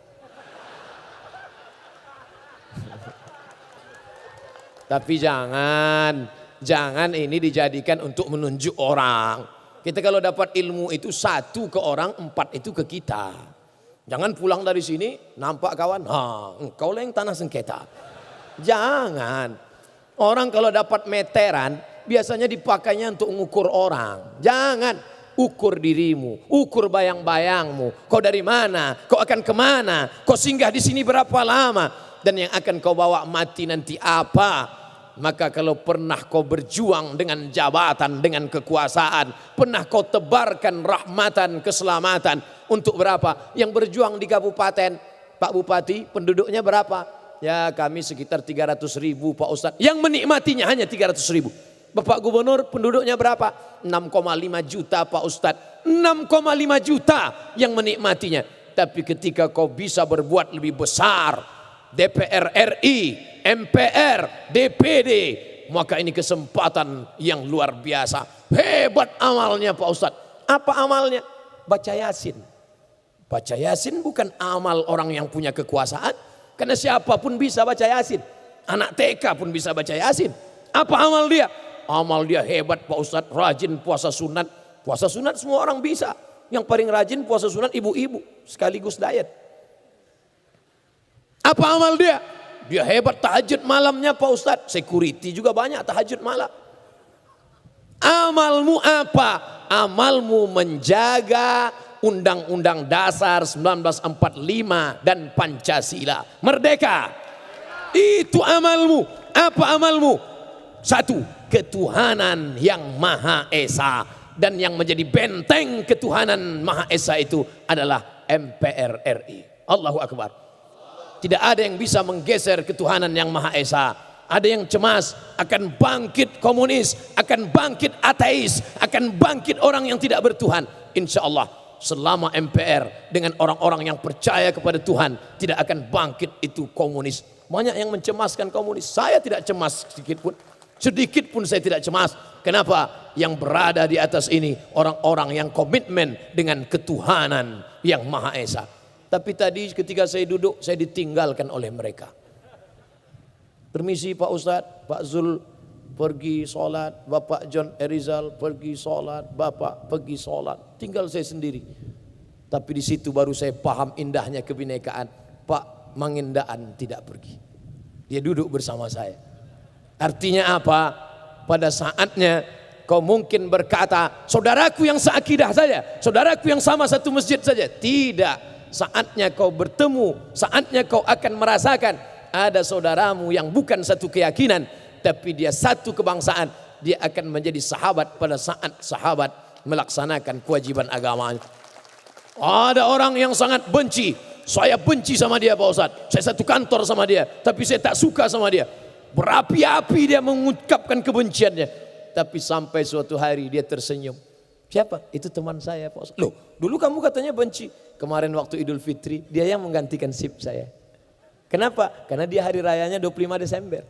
Tapi jangan ini dijadikan untuk menunjuk orang. Kita kalau dapat ilmu itu 1 ke orang, 4 itu ke kita. Jangan pulang dari sini nampak kawan, engkau lah yang tanah sengketa. Jangan. Orang kalau dapat meteran biasanya dipakainya untuk mengukur orang. Jangan, ukur dirimu, ukur bayang-bayangmu. Kau dari mana? Kau akan kemana? Kau singgah di sini berapa lama? Dan yang akan kau bawa mati nanti apa? Maka kalau pernah kau berjuang dengan jabatan, dengan kekuasaan, pernah kau tebarkan rahmatan, keselamatan untuk berapa? Yang berjuang di kabupaten, Pak Bupati, penduduknya berapa? Ya kami sekitar 300.000 Pak Ustadz. Yang menikmatinya hanya 300.000. Bapak Gubernur penduduknya berapa? 6,5 juta Pak Ustadz. 6,5 juta yang menikmatinya. Tapi ketika kau bisa berbuat lebih besar, DPR RI, MPR, DPD, maka ini kesempatan yang luar biasa. Hebat amalnya Pak Ustadz. Apa amalnya? Baca Yasin. Baca Yasin bukan amal orang yang punya kekuasaan, karena siapapun bisa baca Yasin. Anak TK pun bisa baca Yasin. Apa amal dia? Amal dia hebat Pak Ustadz, rajin puasa sunat. Puasa sunat semua orang bisa. Yang paling rajin puasa sunat ibu-ibu, sekaligus diet. Apa amal dia? Dia hebat tahajud malamnya Pak Ustadz. Security juga banyak tahajud malam. Amalmu apa? Amalmu menjaga Undang-Undang Dasar 1945 dan Pancasila. Merdeka. Itu amalmu. Apa amalmu? Satu, ketuhanan yang Maha Esa. Dan yang menjadi benteng ketuhanan Maha Esa itu adalah MPR RI. Allahu Akbar. Tidak ada yang bisa menggeser ketuhanan yang Maha Esa. Ada yang cemas akan bangkit komunis, akan bangkit ateis, akan bangkit orang yang tidak bertuhan. Insya Allah selama MPR dengan orang-orang yang percaya kepada Tuhan, tidak akan bangkit itu komunis. Banyak yang mencemaskan komunis. Saya tidak cemas sedikit pun. Sedikit pun saya tidak cemas. Kenapa? Yang berada di atas ini orang-orang yang komitmen dengan ketuhanan yang Maha Esa. Tapi tadi ketika saya duduk, saya ditinggalkan oleh mereka. Permisi Pak Ustadz, Pak Zul pergi sholat, Bapak John Erizal pergi sholat, Bapak pergi sholat. Tinggal saya sendiri. Tapi di situ baru saya paham indahnya kebinekaan. Pak Mangindaan tidak pergi. Dia duduk bersama saya. Artinya apa? Pada saatnya kau mungkin berkata, saudaraku yang seakidah saja, saudaraku yang sama satu masjid saja. Tidak. Saatnya kau bertemu, saatnya kau akan merasakan ada saudaramu yang bukan satu keyakinan, tapi dia satu kebangsaan. Dia akan menjadi sahabat pada saat sahabat melaksanakan kewajiban agamanya. Ada orang yang sangat benci. Saya benci sama dia Pak Ustadz. Saya satu kantor sama dia, tapi saya tak suka sama dia. Berapi-api dia mengungkapkan kebenciannya. Tapi sampai suatu hari dia tersenyum. Siapa? Itu teman saya Pak Ustadz. Loh, dulu kamu katanya benci. Kemarin waktu Idul Fitri, dia yang menggantikan sip saya. Kenapa? Karena dia hari rayanya 25 Desember.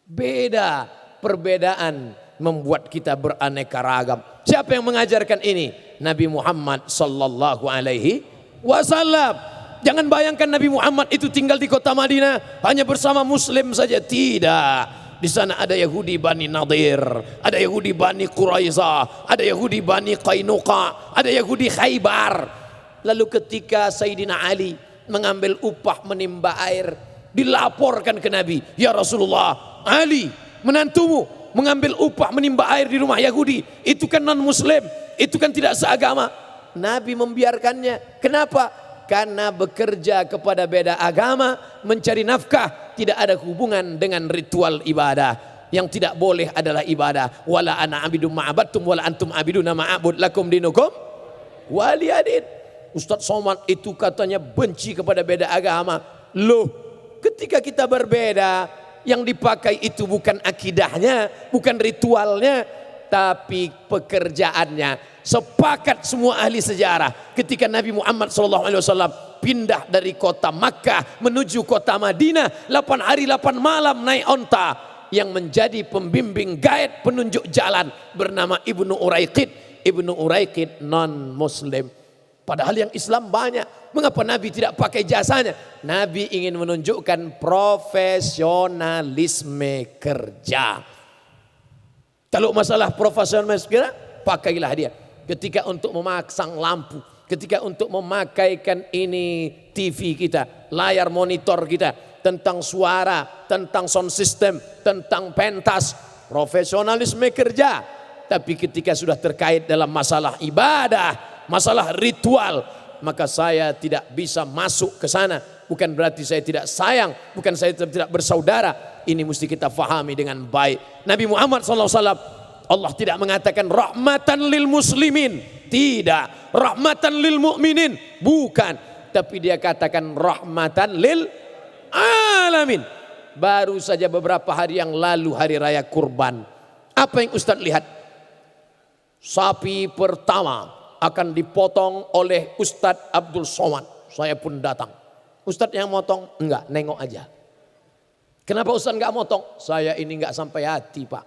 Beda, perbedaan membuat kita beraneka ragam. Siapa yang mengajarkan ini? Nabi Muhammad sallallahu alaihi wasallam. Jangan bayangkan Nabi Muhammad itu tinggal di kota Madinah hanya bersama muslim saja. Tidak. Di sana ada Yahudi Bani Nadir, ada Yahudi Bani Quraiza, ada Yahudi Bani Qainuqa, ada Yahudi Khaybar. Lalu ketika Sayyidina Ali mengambil upah menimba air, dilaporkan ke Nabi, ya Rasulullah, Ali menantumu mengambil upah menimba air di rumah Yahudi, itu kan non muslim, itu kan tidak seagama. Nabi membiarkannya. Kenapa? Karena bekerja kepada beda agama, mencari nafkah, tidak ada hubungan dengan ritual ibadah. Yang tidak boleh adalah ibadah. Wala ana abidum ma'abadtum wala antum abiduna ma'abud lakum dinukum waliyadin. Ustadz Somad itu katanya benci kepada beda agama. Loh, ketika kita berbeda, yang dipakai itu bukan akidahnya, bukan ritualnya, tapi pekerjaannya. Sepakat semua ahli sejarah ketika Nabi Muhammad SAW pindah dari kota Makkah menuju kota Madinah, 8 hari 8 malam naik onta. Yang menjadi pembimbing guide penunjuk jalan bernama Ibnu Uraiqid. Ibnu Uraiqid non muslim. Padahal yang Islam banyak. Mengapa Nabi tidak pakai jasanya? Nabi ingin menunjukkan profesionalisme kerja. Kalau masalah profesionalisme kerja, pakailah dia. Ketika untuk memasang lampu, ketika untuk memakaikan ini TV kita, layar monitor kita, tentang suara, tentang sound system, tentang pentas, profesionalisme kerja. Tapi ketika sudah terkait dalam masalah ibadah, masalah ritual, maka saya tidak bisa masuk ke sana. Bukan berarti saya tidak sayang, bukan saya tidak bersaudara. Ini mesti kita fahami dengan baik. Nabi Muhammad SAW, Allah tidak mengatakan rahmatan lil muslimin, tidak. Rahmatan lil mu'minin, bukan. Tapi dia katakan rahmatan lil alamin. Baru saja beberapa hari yang lalu hari raya kurban. Apa yang Ustadz lihat? Sapi pertama akan dipotong oleh Ustadz Abdul Somad. Saya pun datang. Ustadz yang motong? Enggak, nengok aja. Kenapa Ustadz enggak motong? Saya ini enggak sampai hati, Pak.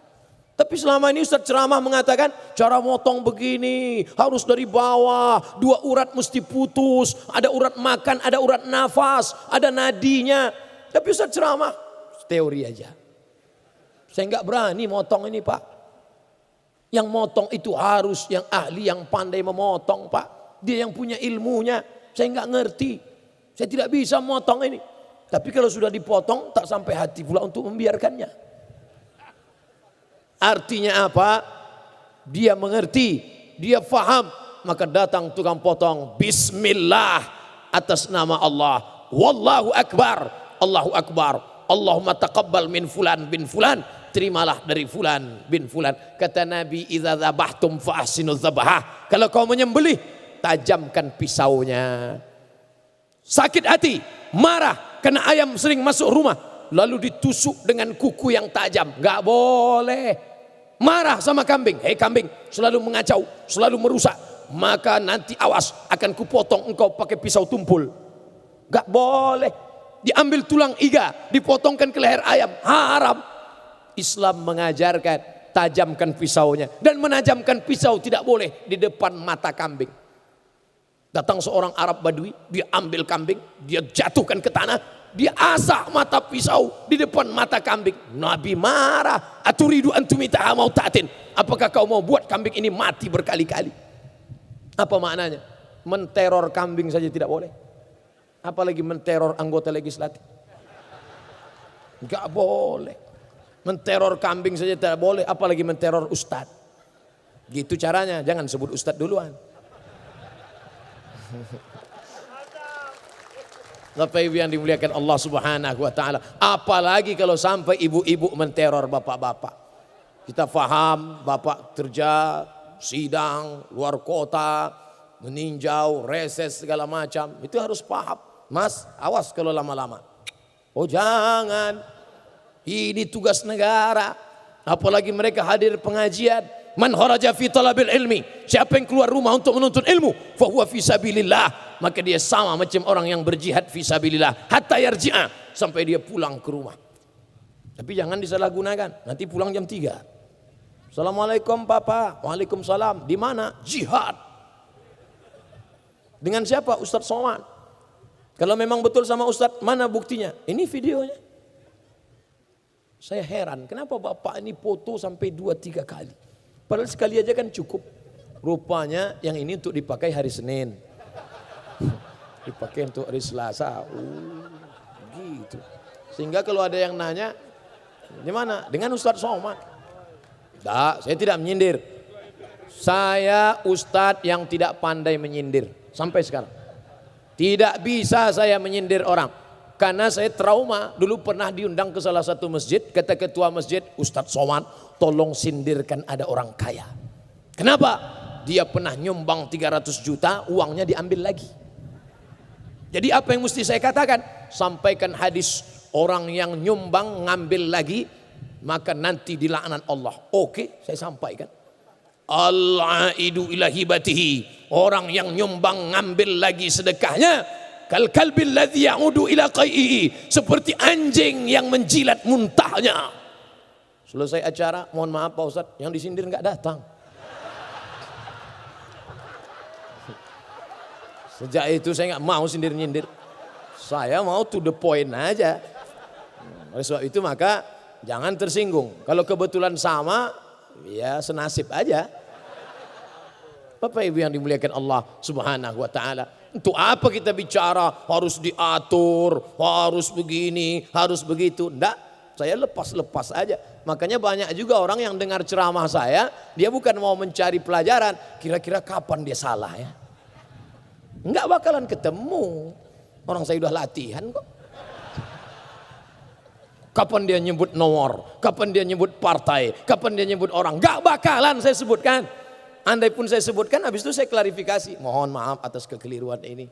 Tapi selama ini Ustadz ceramah mengatakan cara motong begini, harus dari bawah, 2 urat mesti putus, ada urat makan, ada urat nafas, ada nadinya. Tapi Ustadz ceramah, teori aja. Saya enggak berani motong ini, Pak. Yang motong itu harus yang ahli, yang pandai memotong, Pak. Dia yang punya ilmunya. Saya enggak ngerti. Saya tidak bisa motong ini. Tapi kalau sudah dipotong, tak sampai hati pula untuk membiarkannya. Artinya apa? Dia mengerti, dia faham. Maka datang tukang potong, bismillah, atas nama Allah. Wallahu akbar, Allahu akbar. Allahumma taqabbal min fulan bin fulan. Terimalah dari fulan bin fulan. Kata Nabi, idza dzabhtum fa ahsinu dzabhah. Kalau kau menyembelih, tajamkan pisaunya. Sakit hati, marah karena ayam sering masuk rumah, lalu ditusuk dengan kuku yang tajam. Enggak boleh. Marah sama kambing, hei kambing, selalu mengacau, selalu merusak, maka nanti awas akan kupotong engkau pakai pisau tumpul. Enggak boleh. Diambil tulang iga, dipotongkan ke leher ayam, haram. Islam mengajarkan tajamkan pisaunya, dan menajamkan pisau tidak boleh di depan mata kambing. Datang seorang Arab Badui, dia ambil kambing, dia jatuhkan ke tanah, dia asah mata pisau di depan mata kambing. Nabi marah, aturidu antumitaha mautatin. Apakah kau mau buat kambing ini mati berkali-kali? Apa maknanya? Menteror kambing saja tidak boleh, apalagi menteror anggota legislatif. Enggak boleh. Menteror kambing saja tidak boleh, apalagi menteror ustadz. Gitu caranya, jangan sebut ustadz duluan. Bapak Ibu yang dimuliakan Allah Subhanahu wa taala, apalagi kalau sampai ibu-ibu menteror bapak-bapak. Kita faham bapak kerja, sidang, luar kota, meninjau, reses segala macam, itu harus paham. Mas, awas kalau lama-lama. Oh jangan, ini tugas negara. Apalagi mereka hadir pengajian. Man kharaja fi talabil ilmi, siapa yang keluar rumah untuk menuntut ilmu, fa huwa fi sabilillah, maka dia sama macam orang yang berjihad fi sabilillah hatta yarji'a, sampai dia pulang ke rumah. Tapi jangan disalahgunakan, nanti pulang jam 3. Assalamualaikum papa. Waalaikumsalam. Di mana? Jihad. Dengan siapa? Ustadz Somad. Kalau memang betul sama Ustadz, mana buktinya? Ini videonya. Saya heran, kenapa bapak ini foto sampai 2-3 kali? Padahal sekali aja kan cukup. Rupanya yang ini untuk dipakai hari Senin. Dipakai untuk hari Selasa. Gitu. Sehingga kalau ada yang nanya, gimana? Dengan Ustadz Somad? Tidak, saya tidak menyindir. Saya Ustadz yang tidak pandai menyindir. Sampai sekarang. Tidak bisa saya menyindir orang. Karena saya trauma, dulu pernah diundang ke salah satu masjid, kata ketua masjid, Ustadz Somad, tolong sindirkan ada orang kaya. Kenapa? Dia pernah nyumbang 300 juta, uangnya diambil lagi. Jadi apa yang mesti saya katakan? Sampaikan hadis, orang yang nyumbang ngambil lagi, maka nanti dilaknat Allah. Oke, saya sampaikan. Al-aidu ila hibatihi, orang yang nyumbang ngambil lagi sedekahnya, kal kalbil ladzi ya'udu ila qai'i, seperti anjing yang menjilat muntahnya. Selesai acara, mohon maaf Pak Ustadz, yang disindir enggak datang. Sejak itu saya enggak mau sindir-nyindir. Saya mau to the point aja. Oleh sebab itu maka jangan tersinggung. Kalau kebetulan sama, ya senasib aja. Bapak Ibu yang dimuliakan Allah Subhanahu wa taala. Untuk apa kita bicara harus diatur, harus begini, harus begitu? Enggak. saya lepas-lepas aja. Makanya banyak juga orang yang dengar ceramah saya, dia bukan mau mencari pelajaran, kira-kira kapan dia salah ya. Enggak bakalan ketemu. Orang saya udah latihan kok. Kapan dia nyebut nomor, kapan dia nyebut partai, kapan dia nyebut orang, enggak bakalan saya sebutkan. Andai pun saya sebutkan, habis itu saya klarifikasi. Mohon maaf atas kekeliruan ini.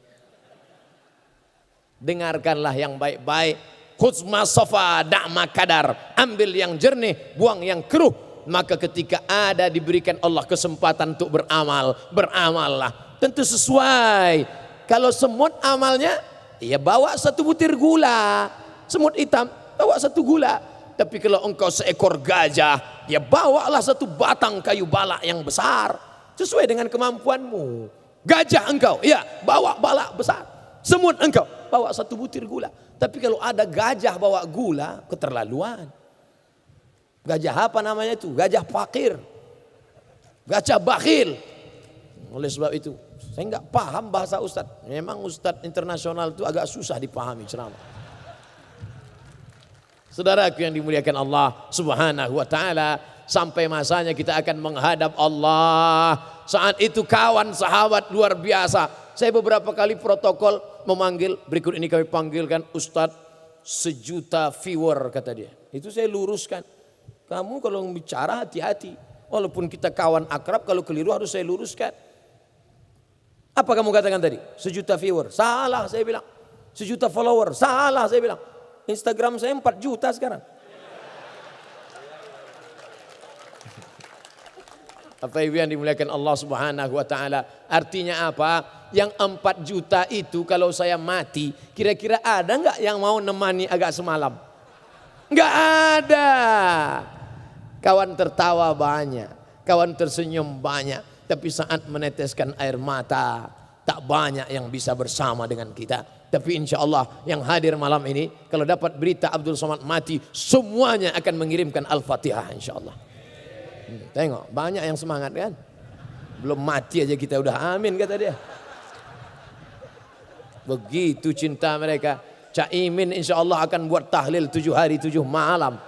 Dengarkanlah yang baik-baik. Khuzma sofa da'ma kadar. Ambil yang jernih, buang yang keruh. Maka ketika ada diberikan Allah kesempatan untuk beramal, beramallah. Tentu sesuai. Kalau semut amalnya, ya bawa 1 butir gula. Semut hitam, bawa 1 gula. Tapi kalau engkau seekor gajah, ya bawalah 1 batang kayu balak yang besar. Sesuai dengan kemampuanmu. Gajah engkau, ya bawa balak besar. Semut engkau, bawa 1 butir gula. Tapi kalau ada gajah bawa gula, keterlaluan. Gajah apa namanya itu? Gajah fakir. Gajah bakhil. Oleh sebab itu, saya enggak paham bahasa Ustadz. Memang Ustadz internasional itu agak susah dipahami ceramah. Saudaraku yang dimuliakan Allah Subhanahu wa taala, sampai masanya kita akan menghadap Allah. Saat itu kawan sahabat luar biasa. Saya beberapa kali protokol memanggil, berikut ini kami panggilkan Ustadz 1 juta viewer kata dia. Itu saya luruskan. Kamu kalau bicara hati-hati. Walaupun kita kawan akrab, kalau keliru harus saya luruskan. Apa kamu katakan tadi? 1 juta viewer. Salah saya bilang. 1 juta follower. Salah saya bilang. Instagram saya 4 juta sekarang. Apa ibu yang dimuliakan Allah Subhanahu wa taala? Artinya apa? Yang 4 juta itu kalau saya mati, kira-kira ada enggak yang mau nemani agak semalam? Enggak ada. Kawan tertawa banyak, kawan tersenyum banyak, tapi saat meneteskan air mata, tak banyak yang bisa bersama dengan kita. Tapi insya Allah yang hadir malam ini, kalau dapat berita Abdul Somad mati, semuanya akan mengirimkan Al-Fatihah insya Allah. Tengok, banyak yang semangat kan? Belum mati aja kita udah amin kata dia. Begitu cinta mereka. Cak Imin insya Allah akan buat tahlil 7 hari 7 malam.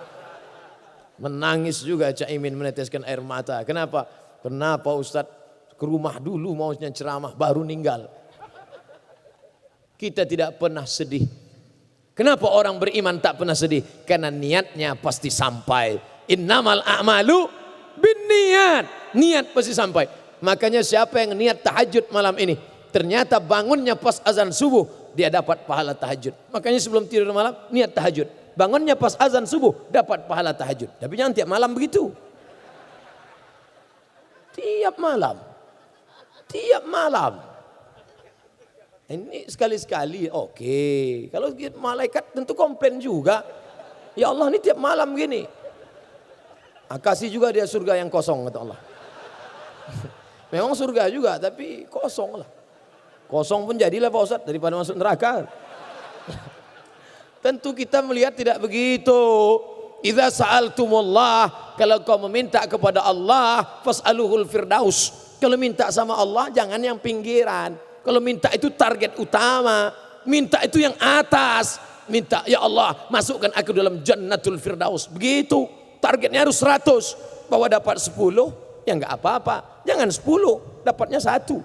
Menangis juga Cak Imin meneteskan air mata. Kenapa? Kenapa Ustadz ke rumah dulu maunya ceramah baru ninggal. Kita tidak pernah sedih. Kenapa orang beriman tak pernah sedih? Karena niatnya pasti sampai. Innamal a'malu binniat. Niat pasti sampai. Makanya siapa yang niat tahajud malam ini, ternyata bangunnya pas azan subuh, dia dapat pahala tahajud. Makanya sebelum tidur malam niat tahajud. Bangunnya pas azan subuh dapat pahala tahajud. Tapi jangan tiap malam begitu. Tiap malam. Tiap malam. Ini sekali-sekali oke. Kalau malaikat tentu komplain juga. Ya Allah ini tiap malam gini. Kasih juga dia surga yang kosong kata Allah. Memang surga juga tapi kosong lah. Kosong pun jadilah Pak Ustadz daripada masuk neraka. Tentu kita melihat tidak begitu. Idza sa'altumullah, kalau kau meminta kepada Allah, fas'aluhul firdaus. Kalau minta sama Allah jangan yang pinggiran. Kalau minta itu target utama, minta itu yang atas. Minta ya Allah masukkan aku dalam jannatul firdaus. Begitu. Targetnya harus 100. Bahwa dapat 10 ya enggak apa-apa. Jangan 10, dapatnya 1.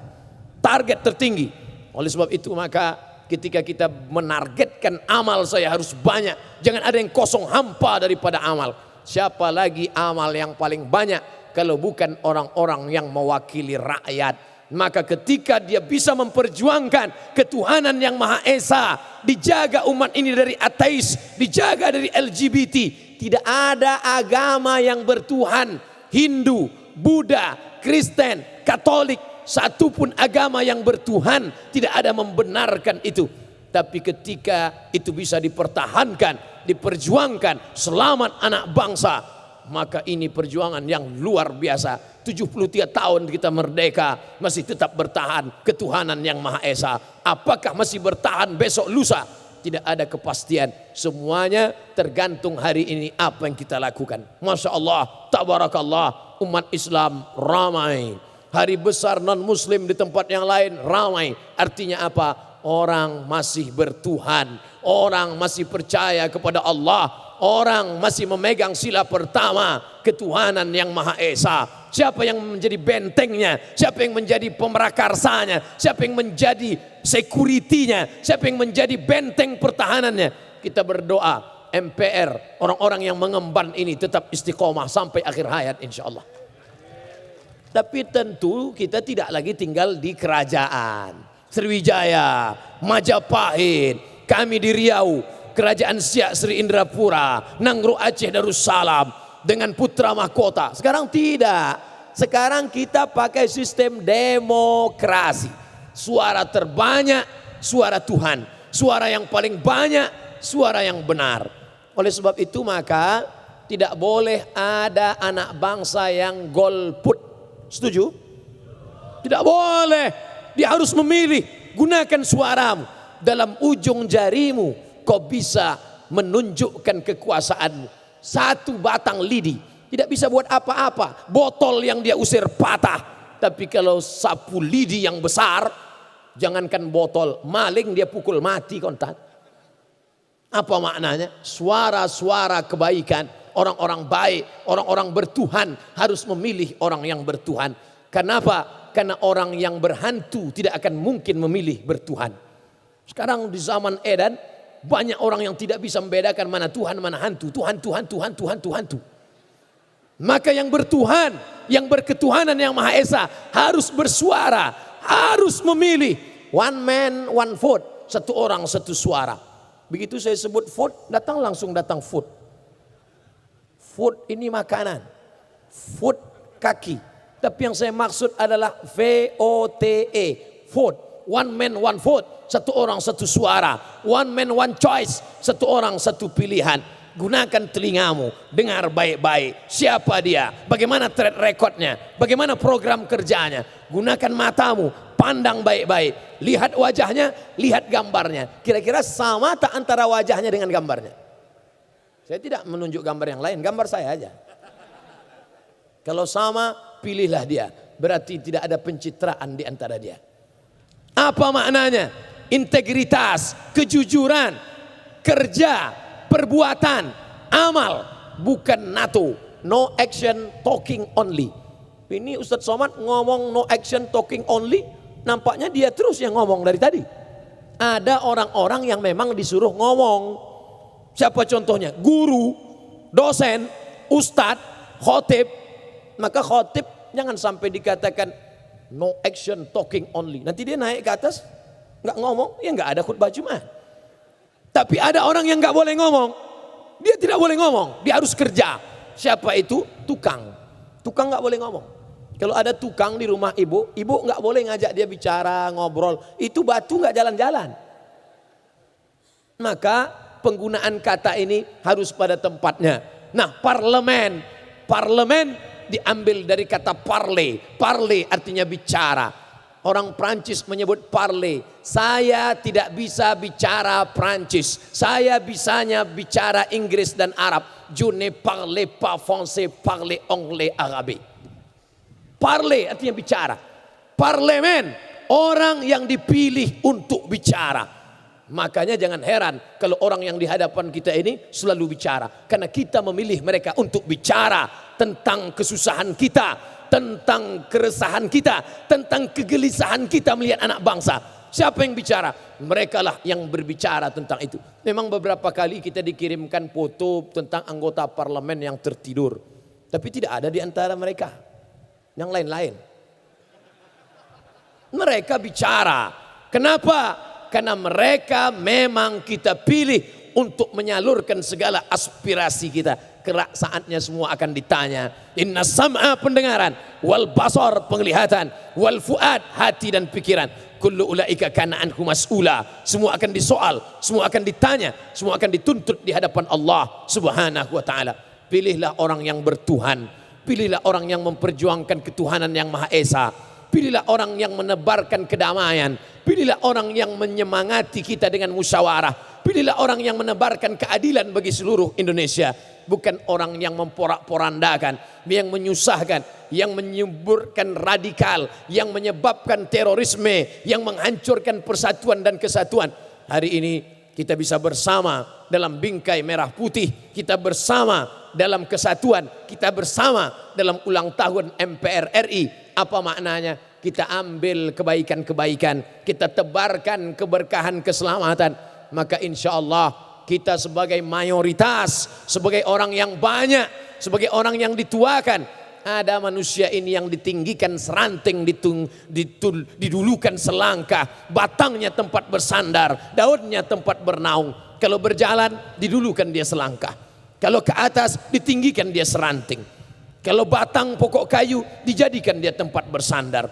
Target tertinggi. Oleh sebab itu maka ketika kita menargetkan amal saya harus banyak. Jangan ada yang kosong hampa daripada amal. Siapa lagi amal yang paling banyak kalau bukan orang-orang yang mewakili rakyat. Maka ketika dia bisa memperjuangkan ketuhanan yang Maha Esa, dijaga umat ini dari ateis, dijaga dari LGBT, tidak ada agama yang bertuhan, Hindu, Buddha, Kristen, Katolik, satupun agama yang bertuhan tidak ada membenarkan itu. Tapi ketika itu bisa dipertahankan, diperjuangkan, selamat anak bangsa, maka ini perjuangan yang luar biasa. 73 tahun kita merdeka, masih tetap bertahan ketuhanan yang Maha Esa. Apakah masih bertahan besok lusa? Tidak ada kepastian. Semuanya tergantung hari ini apa yang kita lakukan. Masya Allah, tabarakallah, umat Islam ramai. Hari besar non muslim di tempat yang lain ramai. Artinya apa? Orang masih bertuhan. Orang masih percaya kepada Allah. orang masih memegang sila pertama, ketuhanan yang Maha Esa. Siapa yang menjadi bentengnya, siapa yang menjadi pemerakarsanya, siapa yang menjadi security-nya, siapa yang menjadi benteng pertahanannya. Kita berdoa MPR, orang-orang yang mengemban ini tetap istiqomah sampai akhir hayat insya Allah. Tapi tentu kita tidak lagi tinggal di kerajaan. Sriwijaya, Majapahit, kami di Riau, Kerajaan Siak Sri Indrapura, Nangro Aceh Darussalam, dengan putra mahkota. Sekarang tidak. Sekarang kita pakai sistem demokrasi. Suara terbanyak, suara Tuhan. Suara yang paling banyak, suara yang benar. Oleh sebab itu maka tidak boleh ada anak bangsa yang golput. Setuju? Tidak boleh. Dia harus memilih. Gunakan suaramu. Dalam ujung jarimu kau bisa menunjukkan kekuasaanmu. Satu batang lidi tidak bisa buat apa-apa. Botol yang dia usir patah. Tapi kalau sapu lidi yang besar, jangankan botol, maling dia pukul mati kontan. Apa maknanya? Suara-suara kebaikan, orang-orang baik, orang-orang bertuhan harus memilih orang yang bertuhan. Kenapa? Karena orang yang berhantu tidak akan mungkin memilih bertuhan. Sekarang di zaman edan, banyak orang yang tidak bisa membedakan mana Tuhan, mana hantu. Tuhan. Maka yang bertuhan, yang berketuhanan yang Maha Esa harus bersuara, harus memilih. One man, one vote. Satu orang, satu suara. Begitu saya sebut vote, langsung datang vote. Vote ini makanan. Vote kaki. Tapi yang saya maksud adalah VOTE. Vote. One man, one vote. Satu orang satu suara. One man one choice. Satu orang satu pilihan. Gunakan telingamu, dengar baik-baik. Siapa dia? Bagaimana track recordnya? Bagaimana program kerjanya? Gunakan matamu, pandang baik-baik. Lihat wajahnya, lihat gambarnya. Kira-kira sama tak antara wajahnya dengan gambarnya? Saya tidak menunjuk gambar yang lain, gambar saya aja. Kalau sama, pilihlah dia. Berarti tidak ada pencitraan di antara dia. Apa maknanya? Integritas, kejujuran, kerja, perbuatan, amal, bukan NATO. No action, talking only. Ini Ustadz Somad ngomong no action, talking only. Nampaknya dia terus yang ngomong dari tadi. Ada orang-orang yang memang disuruh ngomong. Siapa contohnya? Guru, dosen, ustadz, khotib. Maka khotib jangan sampai dikatakan no action, talking only. Nanti dia naik ke atas, nggak ngomong, ya nggak ada khutbah Jumat. Tapi ada orang yang nggak boleh ngomong. Dia tidak boleh ngomong, dia harus kerja. Siapa itu? Tukang. Tukang nggak boleh ngomong. Kalau ada tukang di rumah ibu nggak boleh ngajak dia bicara, ngobrol. Itu batu nggak jalan-jalan. Maka penggunaan kata ini harus pada tempatnya. Nah, parlemen diambil dari kata parler. Parler artinya bicara. Orang Prancis menyebut parler. Saya tidak bisa bicara Prancis. Saya bisanya bicara Inggris dan Arab. Je ne parle pas français, parle anglais, arabe. Parler artinya bicara. Parlemen, orang yang dipilih untuk bicara. Makanya jangan heran kalau orang yang di hadapan kita ini selalu bicara. Karena kita memilih mereka untuk bicara tentang kesusahan kita, tentang keresahan kita, tentang kegelisahan kita melihat anak bangsa. Siapa yang bicara? Mereka lah yang berbicara tentang itu. Memang beberapa kali kita dikirimkan foto tentang anggota parlemen yang tertidur. Tapi tidak ada di antara mereka yang lain-lain. Mereka bicara. Kenapa? Karena mereka memang kita pilih untuk menyalurkan segala aspirasi kita. Kelak saatnya semua akan ditanya. Inna sam'a pendengaran, wal basar penglihatan, wal fuad hati dan pikiran. Kullu ulaika kana anhu mas'ula. Semua akan disoal, semua akan ditanya, semua akan dituntut di hadapan Allah Subhanahu wa taala. Pilihlah orang yang bertuhan. Pilihlah orang yang memperjuangkan ketuhanan yang Maha Esa. Pilihlah orang yang menebarkan kedamaian. Pilihlah orang yang menyemangati kita dengan musyawarah. Pilihlah orang yang menebarkan keadilan bagi seluruh Indonesia. Bukan orang yang memporak-porandakan, yang menyusahkan, yang menyuburkan radikal, yang menyebabkan terorisme, yang menghancurkan persatuan dan kesatuan. Hari ini kita bisa bersama dalam bingkai merah putih, kita bersama dalam kesatuan, kita bersama dalam ulang tahun MPR RI. Apa maknanya? Kita ambil kebaikan-kebaikan, kita tebarkan keberkahan keselamatan, maka insya Allah kita sebagai mayoritas, sebagai orang yang banyak, sebagai orang yang dituakan, ada manusia ini yang ditinggikan seranting, didulukan selangkah, batangnya tempat bersandar, daunnya tempat bernaung. Kalau berjalan didulukan dia selangkah, kalau ke atas ditinggikan dia seranting, kalau batang pokok kayu dijadikan dia tempat bersandar,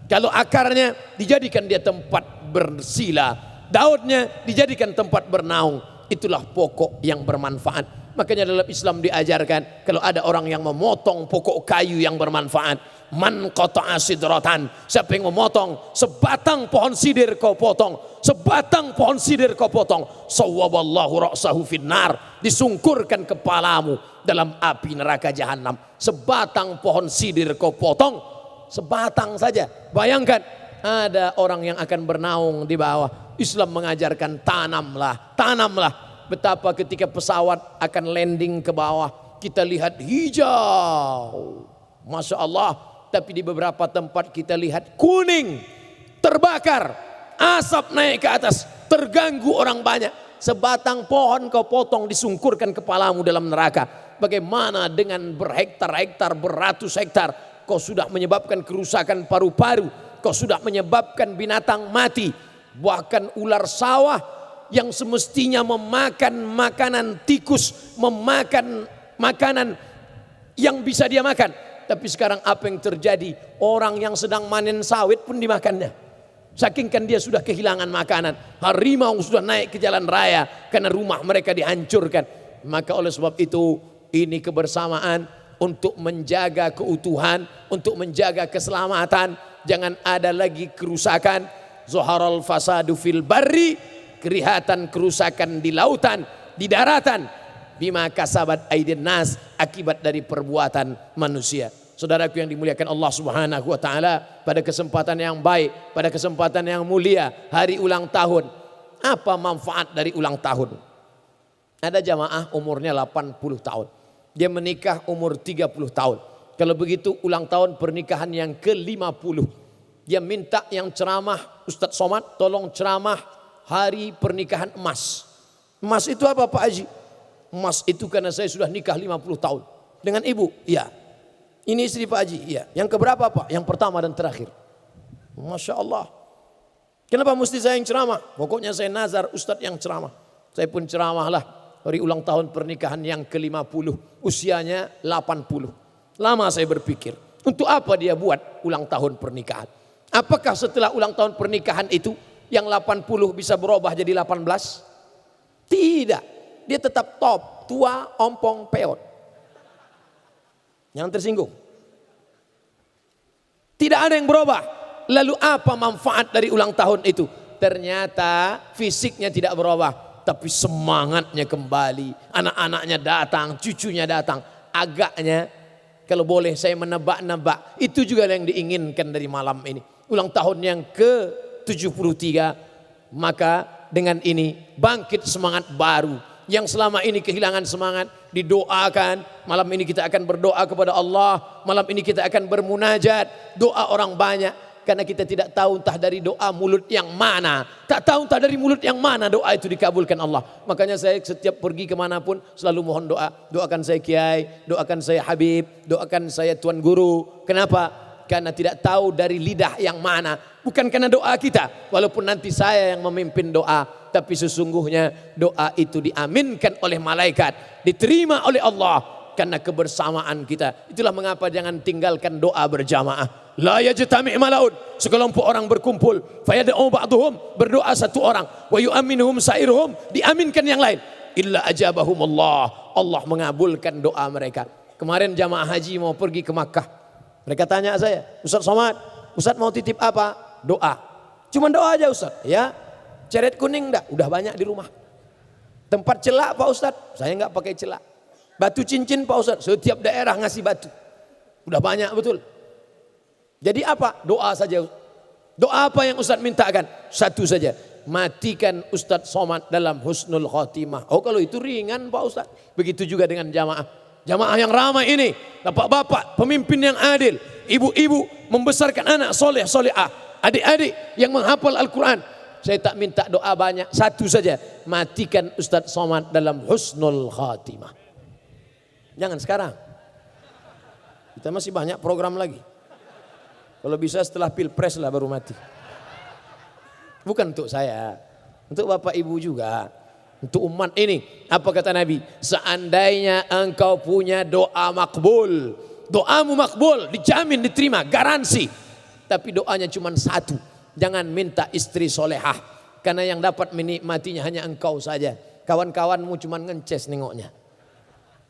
kalau akarnya dijadikan dia tempat bersila, daunnya dijadikan tempat bernaung. Itulah pokok yang bermanfaat. Makanya dalam Islam diajarkan, kalau ada orang yang memotong pokok kayu yang bermanfaat, man qata'a sidratan, siapa yang memotong sebatang pohon sidir kau potong, sebatang pohon sidir kau potong, sawwaballahu ra'sahu finnar, disungkurkan kepalamu dalam api neraka jahanam. Sebatang pohon sidir kau potong, sebatang saja. Bayangkan ada orang yang akan bernaung di bawah. Islam mengajarkan tanamlah, tanamlah. Betapa ketika pesawat akan landing ke bawah, kita lihat hijau, Masya Allah. Tapi di beberapa tempat kita lihat kuning, terbakar, asap naik ke atas, terganggu orang banyak. Sebatang pohon kau potong, disungkurkan kepalamu dalam neraka. Bagaimana dengan berhektar-hektar, beratus hektar, kau sudah menyebabkan kerusakan paru-paru, kau sudah menyebabkan binatang mati. Bahkan ular sawah yang semestinya memakan makanan tikus, memakan makanan yang bisa dia makan. Tapi sekarang apa yang terjadi? Orang yang sedang manen sawit pun dimakannya. Saking kan dia sudah kehilangan makanan. Harimau sudah naik ke jalan raya karena rumah mereka dihancurkan. Maka oleh sebab itu, ini kebersamaan untuk menjaga keutuhan, untuk menjaga keselamatan. Jangan ada lagi kerusakan. Zuharal fasadu fil barri, kelihatan kerusakan di lautan, di daratan, bima kasabat aidin nas, akibat dari perbuatan manusia. Saudaraku yang dimuliakan Allah Subhanahu wa taala, pada kesempatan yang baik, pada kesempatan yang mulia, hari ulang tahun. Apa manfaat dari ulang tahun? Ada jamaah umurnya 80 tahun. Dia menikah umur 30 tahun. Kalau begitu ulang tahun pernikahan yang ke-50. Dia minta yang ceramah, Ustadz Somad tolong ceramah hari pernikahan emas. Emas itu apa Pak Haji? Emas itu karena saya sudah nikah 50 tahun. Dengan ibu? Iya. Ini istri Pak Haji? Iya. Yang keberapa Pak? Yang pertama dan terakhir. Masya Allah. Kenapa mesti saya yang ceramah? Pokoknya saya nazar Ustadz yang ceramah. Saya pun ceramahlah hari ulang tahun pernikahan yang ke-50. Usianya 80. Lama saya berpikir, untuk apa dia buat ulang tahun pernikahan? Apakah setelah ulang tahun pernikahan itu yang 80 bisa berubah jadi 18? Tidak. Dia tetap top, tua, ompong, peot. Yang tersinggung. Tidak ada yang berubah. Lalu apa manfaat dari ulang tahun itu? Ternyata fisiknya tidak berubah, tapi semangatnya kembali. Anak-anaknya datang, cucunya datang. Agaknya, kalau boleh saya menebak-nebak, itu juga yang diinginkan dari malam ini. Ulang tahun yang ke-73, maka dengan ini bangkit semangat baru. Yang selama ini kehilangan semangat, didoakan. Malam ini kita akan berdoa kepada Allah. Malam ini kita akan bermunajat, doa orang banyak. Karena kita tidak tahu entah dari doa mulut yang mana, tak tahu entah dari mulut yang mana doa itu dikabulkan Allah. Makanya saya setiap pergi kemanapun selalu mohon doa. Doakan saya Kiai, doakan saya Habib, doakan saya Tuan Guru. Kenapa? Karena tidak tahu dari lidah yang mana. Bukan karena doa kita, walaupun nanti saya yang memimpin doa, tapi sesungguhnya doa itu diaminkan oleh malaikat, diterima oleh Allah karena kebersamaan kita. Itulah mengapa jangan tinggalkan doa berjamaah. La yajtami' malaun, sekelompok orang berkumpul, fayad'u ba'dhum, berdoa satu orang, wa yu'minuhum sa'iruhum, diaminkan yang lain, illa ajabahum Allah, Allah mengabulkan doa mereka. Kemarin jamaah haji mau pergi ke Makkah, mereka tanya saya, Ustadz Somad, Ustadz mau titip apa? Doa. Cuma doa aja Ustadz, ya. Ceret kuning enggak? Udah banyak di rumah. Tempat celak Pak Ustadz, saya enggak pakai celak. Batu cincin Pak Ustadz, setiap daerah ngasih batu. Udah banyak betul. Jadi apa? Doa saja. Doa apa yang Ustadz mintakan? Satu saja. matikan Ustadz Somad dalam husnul khotimah. Oh kalau itu ringan Pak Ustadz. Begitu juga dengan jamaah. Jamaah yang ramai ini, bapak-bapak, pemimpin yang adil, ibu-ibu membesarkan anak soleh, solehah, adik-adik yang menghafal Al-Quran. Saya tak minta doa banyak, satu saja, matikan Ustadz Somad dalam husnul khatimah. Jangan sekarang. Kita masih banyak program lagi. Kalau bisa setelah pilpres lah baru mati. Bukan untuk saya, untuk bapak ibu juga, untuk umat ini. Apa kata Nabi? Seandainya engkau punya doa makbul, doamu makbul, dijamin diterima, garansi. Tapi doanya cuma satu, jangan minta istri solehah, karena yang dapat menikmatinya hanya engkau saja. Kawan-kawanmu cuma ngences nengoknya.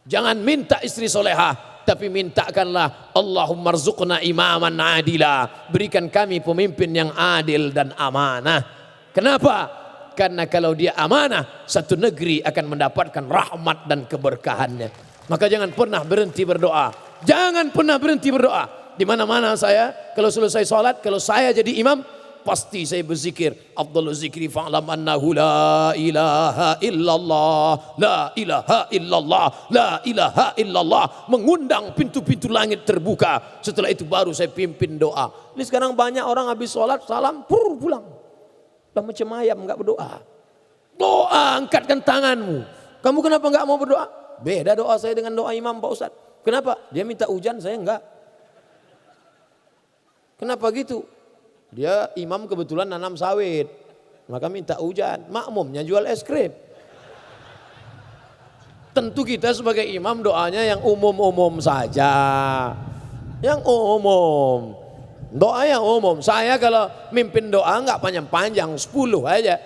Jangan minta istri solehah, tapi mintakanlah Allahumma rzuqna imaman adila, berikan kami pemimpin yang adil dan amanah. Kenapa? Karena kalau dia amanah, satu negeri akan mendapatkan rahmat dan keberkahannya. Maka jangan pernah berhenti berdoa. Jangan pernah berhenti berdoa. Di mana-mana saya kalau selesai sholat, kalau saya jadi imam, pasti saya berzikir. Afdhalul zikri fa'lam annahu la ilaha illallah, la ilaha illallah, la ilaha illallah. Mengundang pintu-pintu langit terbuka. Setelah itu baru saya pimpin doa. Ini sekarang banyak orang habis sholat, salam, pulang. Lah macam ayam enggak berdoa. Doa, angkatkan tanganmu. Kamu kenapa enggak mau berdoa? Beda doa saya dengan doa imam Pak Ustadz. Kenapa? Dia minta hujan, saya enggak. Kenapa gitu? Dia imam kebetulan nanam sawit, maka minta hujan. Makmumnya jual es krim. Tentu kita sebagai imam doanya yang umum-umum saja. Yang umum. Doa yang umum. Saya kalau mimpin doa enggak panjang-panjang, 10 aja.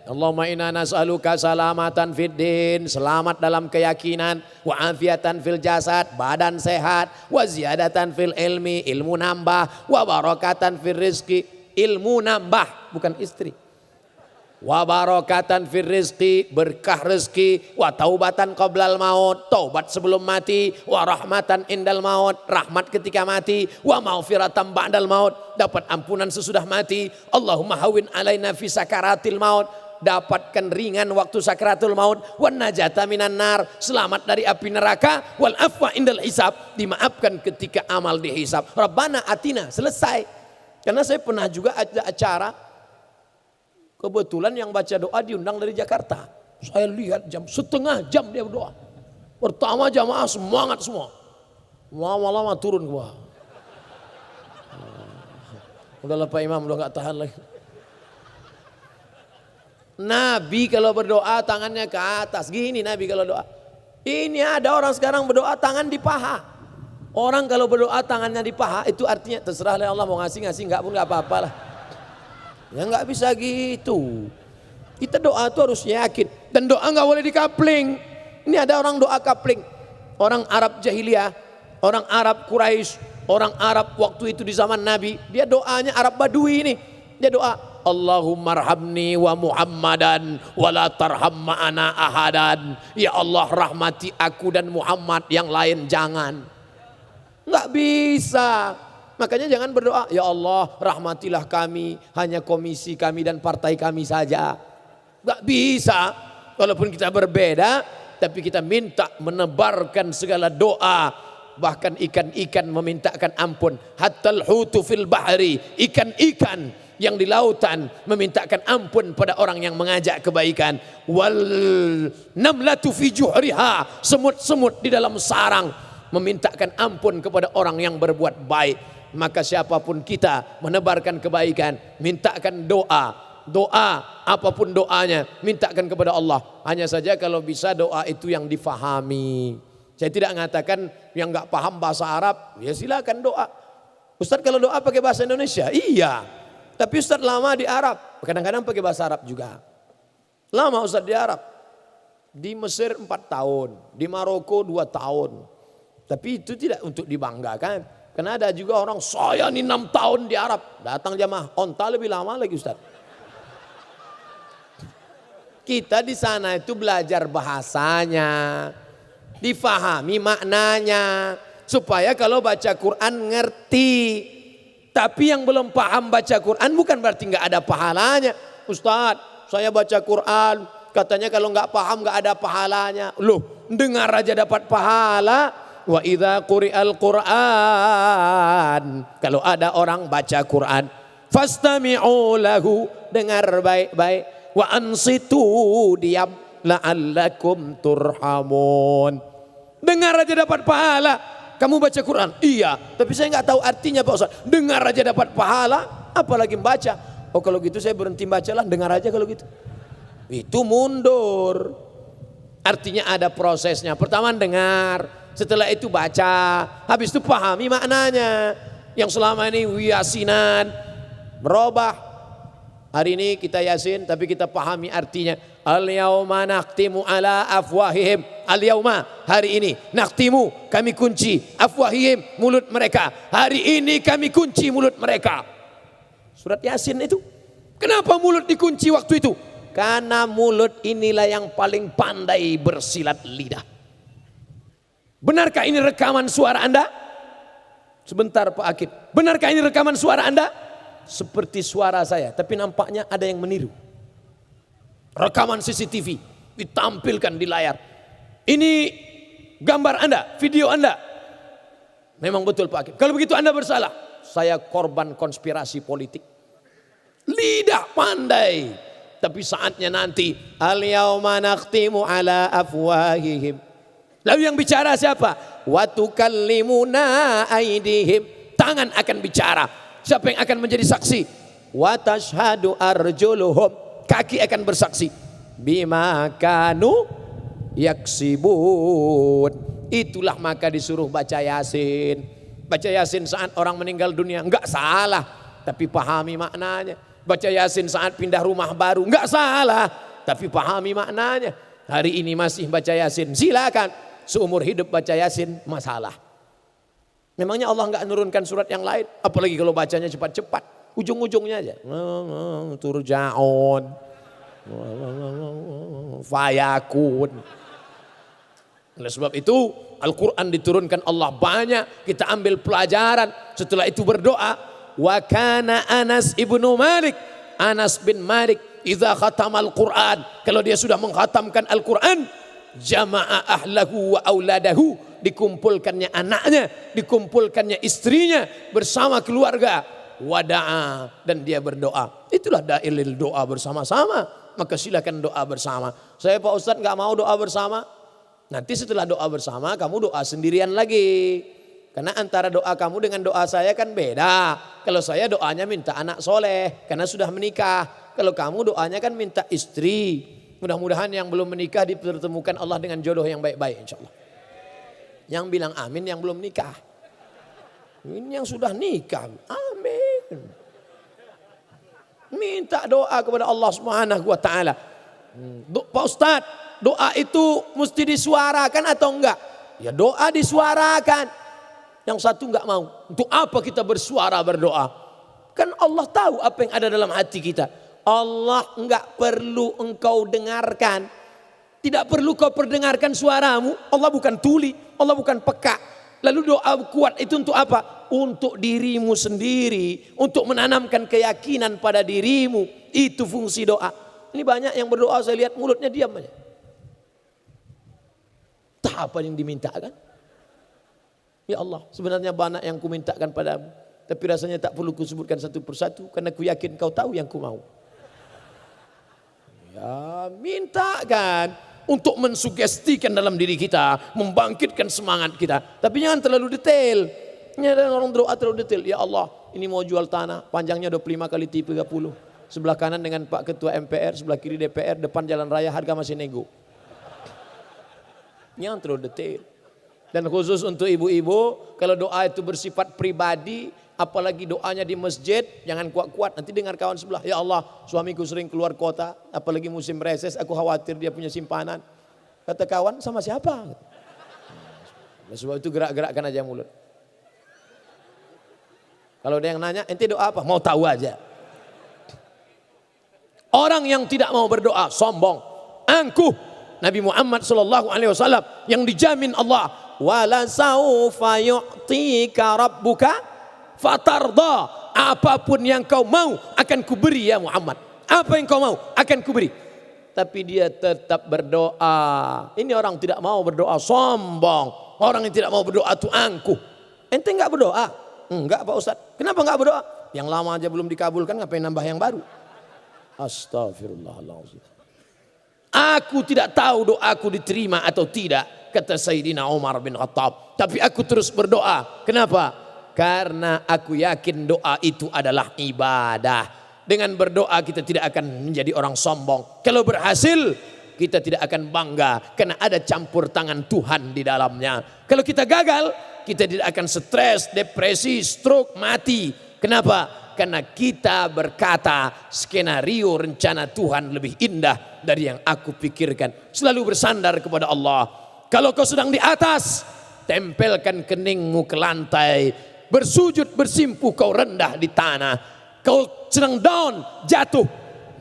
Allahumma inna nas'aluka salamatan fid din, selamat dalam keyakinan, wa afiatan fil jasad, badan sehat, wa ziyadatan fil ilmi, ilmu nambah, wa barakatan fil rizki, ilmu nambah, bukan istri. Wa barakatan fil rizki, berkah rezeki, wa taubatan qoblal maut, taubat sebelum mati, wa rahmatan indal maut, rahmat ketika mati, wa maghfiratan ba'dal maut, dapat ampunan sesudah mati. Allahumma hawin alaina fi sakaratil maut, dapatkan ringan waktu sakratul maut, wan najata minan nar, selamat dari api neraka, wal afwa indal hisab, dimaafkan ketika amal dihisab. Rabbana atina, selesai. Karena saya pernah juga ada acara, kebetulan yang baca doa diundang dari Jakarta. Saya lihat setengah jam dia berdoa. Pertama jamaah semangat semua, lama-lama turun ke bawah. Udahlah Pak Imam, udah gak tahan lagi. Nabi kalau berdoa tangannya ke atas, gini Nabi kalau doa. Ini ada orang sekarang berdoa tangan di paha. Orang kalau berdoa tangannya di paha itu artinya terserah Allah mau ngasih enggak pun enggak apa-apa lah. Ya enggak bisa gitu. Kita doa itu harus yakin, dan doa enggak boleh dikapling. Ini ada orang doa kapling. Orang Arab jahiliyah, orang Arab Quraisy, orang Arab waktu itu di zaman Nabi, dia doanya Arab Badui ini. Dia doa, Allahumma arhamni wa Muhammadan wa la tarham ma'ana ahadan. Ya Allah rahmati aku dan Muhammad, yang lain jangan. Enggak bisa. Makanya jangan berdoa, ya Allah rahmatilah kami, hanya komisi kami dan partai kami saja. Enggak bisa. Walaupun kita berbeda, tapi kita minta menebarkan segala doa. Bahkan ikan-ikan memintakan ampun. Hattal hutu fil bahri, ikan-ikan yang di lautan memintakan ampun pada orang yang mengajak kebaikan. Wal namlatu fi juhriha, semut-semut di dalam sarang memintakan ampun kepada orang yang berbuat baik. Maka siapapun kita menebarkan kebaikan, mintakan doa apapun doanya, mintakan kepada Allah. Hanya saja kalau bisa doa itu yang difahami. Saya tidak mengatakan yang nggak paham bahasa Arab, ya silakan doa. Ustadz kalau doa pakai bahasa Indonesia, iya. Tapi Ustadz lama di Arab, kadang-kadang pakai bahasa Arab juga. Lama Ustadz di Arab. Di Mesir 4 tahun, di Maroko 2 tahun. Tapi itu tidak untuk dibanggakan. Karena ada juga orang, saya ini 6 tahun di Arab. Datang jamaah, onta lebih lama lagi Ustadz. Kita di sana itu belajar bahasanya, difahami maknanya, supaya kalau baca Quran ngerti. Tapi yang belum paham baca Quran bukan berarti nggak ada pahalanya. Ustadz, saya baca Quran, katanya kalau nggak paham nggak ada pahalanya. Loh, dengar aja dapat pahala. Wa idza quri'al Quran, kalau ada orang baca Quran, fastami'u lahu, dengar baik-baik, wa ansitu, diam, la'allakum turhamun. Dengar aja dapat pahala. Kamu baca Quran? Iya, tapi saya nggak tahu artinya Pak Ustaz. Dengar aja dapat pahala, apalagi membaca. Oh kalau gitu saya berhenti bacalah, dengar aja kalau gitu. Itu mundur. Artinya ada prosesnya. Pertama dengar, setelah itu baca, habis itu pahami maknanya. Yang selama ini yasinan berubah. Hari ini kita yasin tapi kita pahami artinya. Al-yauma naqtimu ala afwahihim. Al-yauma, hari ini, naqtimu, kami kunci, afwahihim, mulut mereka. Hari ini kami kunci mulut mereka. Surat Yasin itu. Kenapa mulut dikunci waktu itu? Karena mulut inilah yang paling pandai bersilat lidah. Benarkah ini rekaman suara Anda? Sebentar Pak Akib. Benarkah ini rekaman suara Anda? Seperti suara saya, tapi nampaknya ada yang meniru. Rekaman CCTV ditampilkan di layar. Ini gambar Anda, video Anda. Memang betul Pak Akib. Kalau begitu Anda bersalah. Saya korban konspirasi politik. Lidah pandai. Tapi saatnya nanti. Al-yawma naqtimu ala afwahihim. Lalu yang bicara siapa? Wa tukallimuna aydihim. Tangan akan bicara. Siapa yang akan menjadi saksi? Wa tashhadu arjuluhum. Kaki akan bersaksi. Bima kanu yaksibun. Itulah maka disuruh baca Yasin. Baca Yasin saat orang meninggal dunia enggak salah, tapi pahami maknanya. Baca Yasin saat pindah rumah baru enggak salah, tapi pahami maknanya. Hari ini masih baca Yasin, silakan. Seumur hidup baca Yasin masalah. Memangnya Allah enggak nurunkan surat yang lain? Apalagi kalau bacanya cepat-cepat. Ujung-ujungnya aja. Turja'un. Fayakun. Oleh sebab itu Al-Quran diturunkan Allah banyak. Kita ambil pelajaran. Setelah itu berdoa. Wa kana Anas ibnu Malik. Anas bin Malik. Idza khatamal Quran. Kalau dia sudah mengkhatamkan Al-Quran. Jama'a ahlahu wa auladahu. Dikumpulkannya anaknya. Dikumpulkannya istrinya. Bersama keluarga. Wada'a, dan dia berdoa. Itulah dalil doa bersama-sama. Maka silakan doa bersama. Saya Pak Ustadz gak mau doa bersama. Nanti setelah doa bersama kamu doa sendirian lagi. Karena antara doa kamu dengan doa saya kan beda. Kalau saya doanya minta anak soleh karena sudah menikah. Kalau kamu doanya kan minta istri. Mudah-mudahan yang belum menikah dipertemukan Allah dengan jodoh yang baik-baik insya Allah. Yang bilang amin yang belum nikah. Ini yang sudah nikah. Amin. Minta doa kepada Allah Subhanahu wa taala. Pak Ustadz, doa itu mesti disuarakan atau enggak? Ya doa disuarakan. Yang satu enggak mau. Untuk apa kita bersuara berdoa? Kan Allah tahu apa yang ada dalam hati kita. Allah enggak perlu engkau dengarkan. Tidak perlu kau perdengarkan suaramu. Allah bukan tuli, Allah bukan peka. Lalu doa kuat itu untuk apa? Untuk dirimu sendiri. Untuk menanamkan keyakinan pada dirimu. Itu fungsi doa. Ini banyak yang berdoa saya lihat mulutnya diam aja. Tak apa yang dimintakan. Ya Allah, sebenarnya banyak yang ku mintakan padamu. Tapi rasanya tak perlu ku sebutkan satu persatu. Karena ku yakin kau tahu yang ku mau. Ya mintakan. Untuk mensugestikan dalam diri kita. Membangkitkan semangat kita. Tapi jangan terlalu detail. Ini ada orang doa terlalu detail. Ya Allah, ini mau jual tanah. Panjangnya 25 kali 30. Sebelah kanan dengan Pak Ketua MPR. Sebelah kiri DPR. Depan jalan raya harga masih nego. Jangan terlalu detail. Dan khusus untuk ibu-ibu. Kalau doa itu bersifat pribadi. Apalagi doanya di masjid. Jangan kuat-kuat. Nanti dengar kawan sebelah. Ya Allah, suamiku sering keluar kota. Apalagi musim reses. Aku khawatir dia punya simpanan. Kata kawan, sama siapa? Nah, sebab itu gerak-gerakkan aja mulut. Kalau ada yang nanya, ente doa apa? Mau tahu aja. Orang yang tidak mau berdoa, sombong, angkuh. Nabi Muhammad SAW yang dijamin Allah. Wala saufa yu'tika rabbuka fatarda. Apapun yang kau mau akan kuberi ya Muhammad. Apa yang kau mau akan kuberi. Tapi dia tetap berdoa. Ini orang tidak mau berdoa, sombong. Orang yang tidak mau berdoa itu angkuh. Ente enggak berdoa? Enggak Pak Ustadz. Kenapa enggak berdoa? Yang lama aja belum dikabulkan, ngapain nambah yang baru? Astagfirullahaladzim. Aku tidak tahu doaku diterima atau tidak, kata Sayyidina Umar bin Khattab. Tapi aku terus berdoa. Kenapa? Karena aku yakin doa itu adalah ibadah. Dengan berdoa kita tidak akan menjadi orang sombong. Kalau berhasil kita tidak akan bangga karena ada campur tangan Tuhan di dalamnya. Kalau kita gagal kita tidak akan stres, depresi, stroke, mati. Kenapa? Karena kita berkata skenario rencana Tuhan lebih indah dari yang aku pikirkan. Selalu bersandar kepada Allah. Kalau kau sedang di atas, tempelkan keningmu ke lantai. Bersujud bersimpuh kau rendah di tanah. Kau sedang down, jatuh,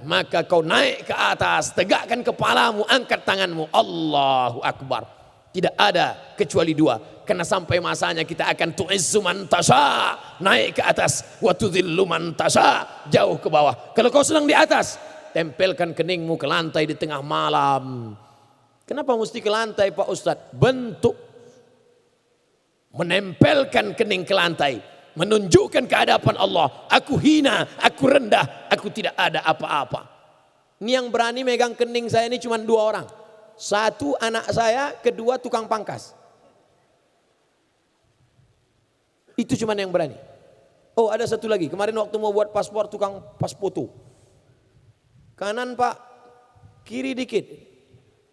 maka kau naik ke atas, tegakkan kepalamu, angkat tanganmu, Allahu Akbar. Tidak ada kecuali dua. Karena sampai masanya kita akan tu'izzu man tasha, naik ke atas, wa tudhillu man tasha, jauh ke bawah. Kalau kau sedang di atas, tempelkan keningmu ke lantai di tengah malam. Kenapa mesti ke lantai Pak Ustadz? Bentuk menempelkan kening ke lantai, menunjukkan ke hadapan Allah, aku hina, aku rendah, aku tidak ada apa-apa. Ini yang berani megang kening saya ini cuma 2 orang. Satu anak saya, kedua tukang pangkas. Itu cuma yang berani. Oh ada satu lagi, kemarin waktu mau buat paspor tukang pas foto. Kanan Pak, kiri dikit,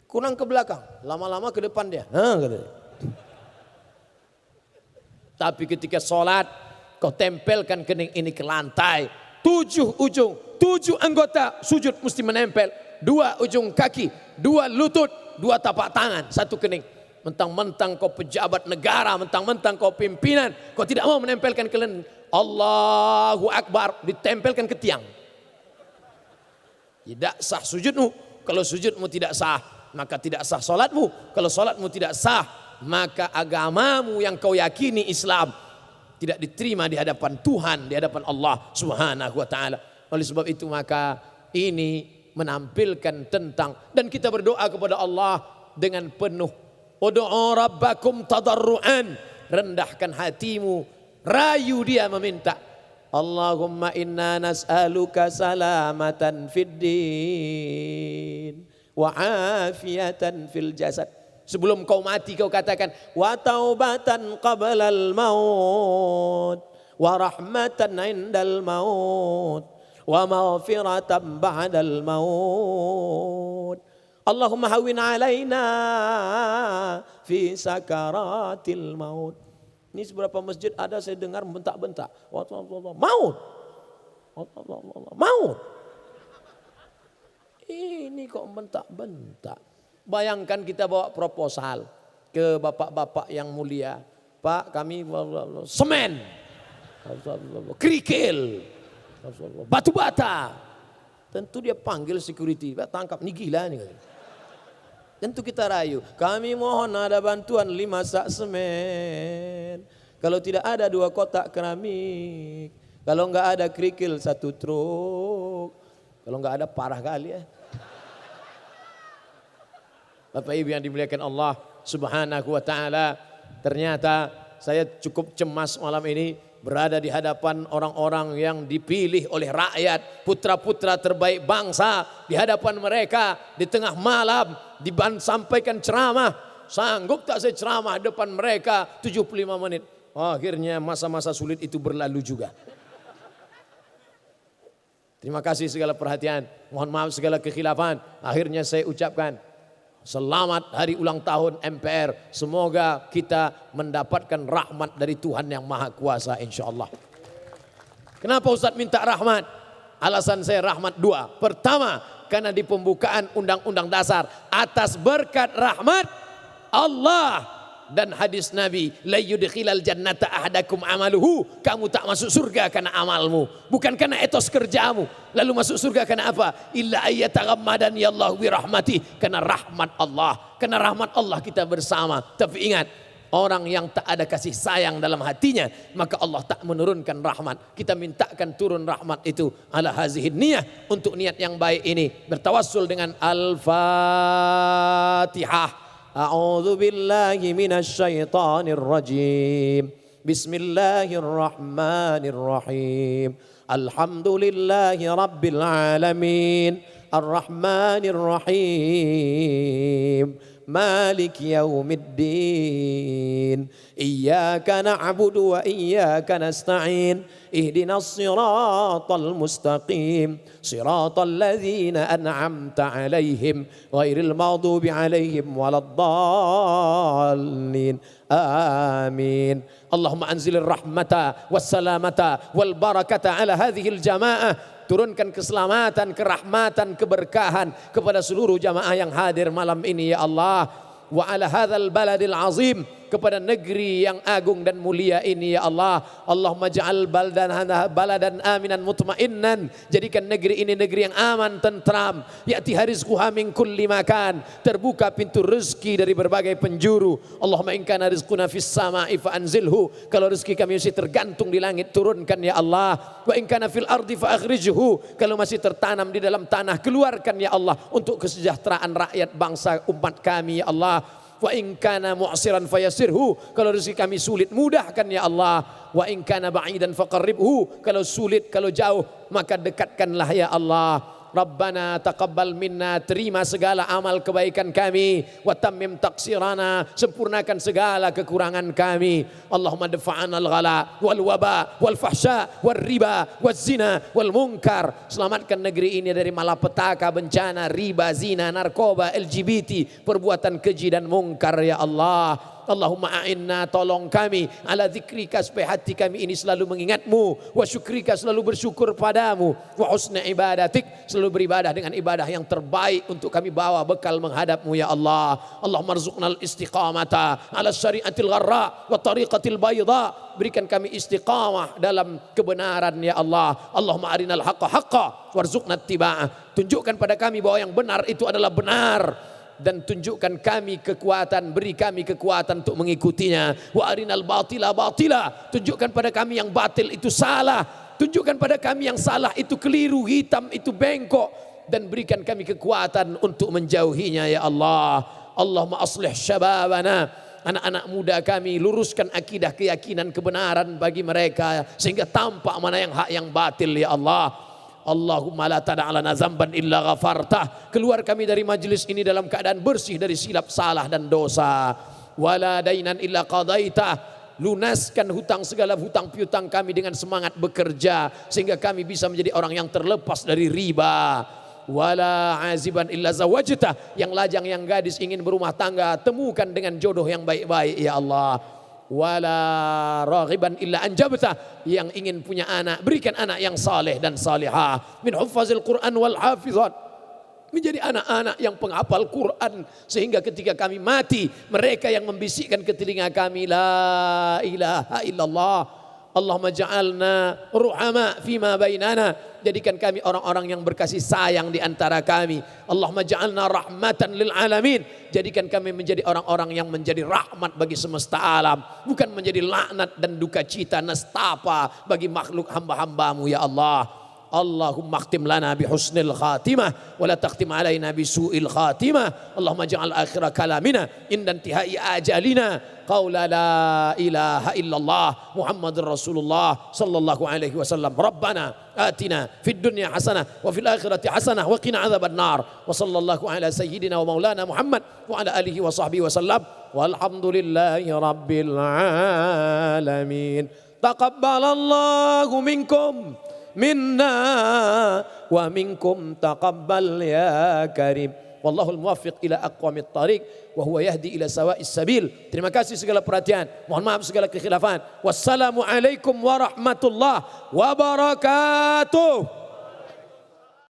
kurang ke belakang, lama-lama ke depan dia. Tapi ketika sholat, kau tempelkan kening ini ke lantai. 7 ujung, 7 anggota sujud mesti menempel. 2 ujung kaki, 2 lutut, 2 tapak tangan, 1 kening. Mentang-mentang kau pejabat negara, mentang-mentang kau pimpinan, kau tidak mau menempelkan kening. Allahu Akbar, ditempelkan ke tiang. Tidak sah sujudmu. Kalau sujudmu tidak sah, maka tidak sah sholatmu. Kalau sholatmu tidak sah, maka agamamu yang kau yakini Islam tidak diterima di hadapan Tuhan, di hadapan Allah Subhanahu wa taala. Oleh sebab itu maka ini menampilkan tentang, dan kita berdoa kepada Allah dengan penuh, ud'u rabbakum tadarruan, rendahkan hatimu, rayu dia meminta. Allahumma inna nas'aluka salamatan fid din wa afiyatan fil jasad. Sebelum kau mati kau katakan wa taubatan qablal maut wa rahmatan indal maut wa maghfiratan ba'dal maut. Allahumma hawwin alaina fi sakaratil maut. Ini seberapa masjid ada saya dengar bentak-bentak. Maut. Maut. Ini kok bentak-bentak. Bayangkan kita bawa proposal ke bapak-bapak yang mulia. Pak kami semen, kerikil, batu bata. Tentu dia panggil security, Pak tangkap, ini gila nih. Tentu kita rayu, kami mohon ada bantuan 5 sak semen. Kalau tidak ada 2 kotak keramik. Kalau enggak ada kerikil 1 truk. Kalau enggak ada parah kali ya. Bapak Ibu yang dimuliakan Allah Subhanahu wa taala, ternyata saya cukup cemas malam ini berada di hadapan orang-orang yang dipilih oleh rakyat, putra-putra terbaik bangsa, di hadapan mereka di tengah malam disampaikan ceramah. Sanggup tak saya ceramah di depan mereka 75 menit. Akhirnya masa-masa sulit itu berlalu juga. Terima kasih segala perhatian, mohon maaf segala kekhilafan. Akhirnya saya ucapkan selamat hari ulang tahun MPR. Semoga kita mendapatkan rahmat dari Tuhan yang Maha Kuasa insya Allah. Kenapa Ustadz minta rahmat? Alasan saya rahmat 2. Pertama, karena di pembukaan Undang-Undang Dasar, atas berkat rahmat Allah dan hadis Nabi, la yudkhilal jannata ahadakum amaluhu, kamu tak masuk surga karena amalmu, bukan karena etos kerjamu. Lalu masuk surga karena apa? Illa ayyataghammadani Allah bi rahmati, karena rahmat Allah. Karena rahmat Allah kita bersama. Tapi ingat, orang yang tak ada kasih sayang dalam hatinya, maka Allah tak menurunkan rahmat. Kita mintakan turun rahmat itu ala hazihin niyah, untuk niat yang baik ini. Bertawassul dengan Al-Fatihah. A'udzu billahi minasy syaithanir rajim. Bismillahirrahmanirrahim. Alhamdulillahi rabbil alamin. Ar-Rahmanir Rahim. Malik yaumiddin. Iyyaka na'budu wa iyyaka nasta'in. Ihdinas siratal mustaqim. Siratal ladzina an'amta 'alaihim ghairil maghdubi 'alaihim waladdallin. Amin. Allahumma anzilir rahmata wassalamata wal barakata ala hadhil jamaah. Turunkan keselamatan, kerahmatan, keberkahan kepada seluruh jamaah yang hadir malam ini ya Allah. Wa ala hadzal baladil azim, kepada negeri yang agung dan mulia ini ya Allah. Allahumma ja'al baladan aminan mutmainnan, jadikan negeri ini negeri yang aman, tentram. Ya'tiha rizquha min kulli makan, terbuka pintu rezeki dari berbagai penjuru. Allahumma in kana rizquna fis sama'i fa anzilhu, kalau rezeki kami masih tergantung di langit, turunkan ya Allah. Wa in kana fil ardi fa akhrijhu, kalau masih tertanam di dalam tanah, keluarkan ya Allah, untuk kesejahteraan rakyat bangsa umat kami ya Allah. Wa in kana mu'siran fayasirhu, kalau rezeki kami sulit, mudahkan ya Allah. Wa in kana ba'idan faqarribhu, kalau sulit, kalau jauh, maka dekatkanlah ya Allah. Rabbana taqabbal minna, terima segala amal kebaikan kami. Wa tammim taqsirana, sempurnakan segala kekurangan kami. Allahumma dafa'ana al-ghala wal waba wal fahsya wal riba wal zina wal munkar. Selamatkan negeri ini dari malapetaka, bencana, riba, zina, narkoba, LGBT, perbuatan keji dan munkar ya Allah. Allahumma a'inna, tolong kami, ala zikrika, supaya hati kami ini selalu mengingatmu, wa syukrika, selalu bersyukur padamu, wa husna ibadatik, selalu beribadah dengan ibadah yang terbaik untuk kami bawa bekal menghadapmu ya Allah. Allahumma rzuqnal istiqamata ala syariatil gharra wa tariqatil bayda, berikan kami istiqamah dalam kebenaran ya Allah. Allahumma arinal haqqa haqqa warzuqna ittiba'ah, tunjukkan pada kami bahwa yang benar itu adalah benar, dan tunjukkan kami kekuatan, beri kami kekuatan untuk mengikutinya. Wa arinal batila batila, tunjukkan pada kami yang batil itu salah, tunjukkan pada kami yang salah itu keliru, hitam itu bengkok, dan berikan kami kekuatan untuk menjauhinya ya Allah. Allahumma aslih syababana, anak-anak muda kami, luruskan akidah, keyakinan, kebenaran bagi mereka, sehingga tampak mana yang hak, yang batil ya Allah. Allahumma la tada'alana zamban illa ghafartah, keluar kami dari majlis ini dalam keadaan bersih dari silap, salah dan dosa. Wala dainan illa qadaitah, lunaskan hutang, segala hutang piutang kami dengan semangat bekerja, sehingga kami bisa menjadi orang yang terlepas dari riba. Wala aziban illa zawajtah, yang lajang, yang gadis ingin berumah tangga, temukan dengan jodoh yang baik-baik ya Allah. Wala raghiban illa anjabta, yang ingin punya anak, berikan anak yang saleh dan salihah. Min huffazil Quran wal hafizat, menjadi anak-anak yang penghafal Quran, sehingga ketika kami mati, mereka yang membisikkan ke telinga kami, la ilaha illallah. Allahumma ja'alna ruhama fima bainana, jadikan kami orang-orang yang berkasih sayang di antara kami. Allahumma ja'alna rahmatan lil alamin, jadikan kami menjadi orang-orang yang menjadi rahmat bagi semesta alam, bukan menjadi laknat dan duka cita, nestapa bagi makhluk hamba-hambamu ya Allah. Allahumma akhtim lana bihusnil khatimah wa la takhtim alaina bisu'il khatimah. Allahumma ja'al akhira kalamina inda intihai ajalina qawla la ilaha illallah Muhammadur Rasulullah sallallahu alaihi wasallam. Rabbana atina fid dunya hasanah wa fil akhirati hasanah wa qina adzaban nar. Wa sallallahu ala sayyidina wa maulana Muhammad wa ala alihi wa sahbihi wasallam. Walhamdulillahi rabbil alamin. Taqabbalallahu minkum minna wa minkum taqabbal ya karim. Wallahul muwaffiq ila aqwamit thariq wa huwa yahdi ila sawa'is sabil. Terima kasih segala perhatian, mohon maaf segala kekhilafan. Wassalamu alaikum warahmatullahi wabarakatuh.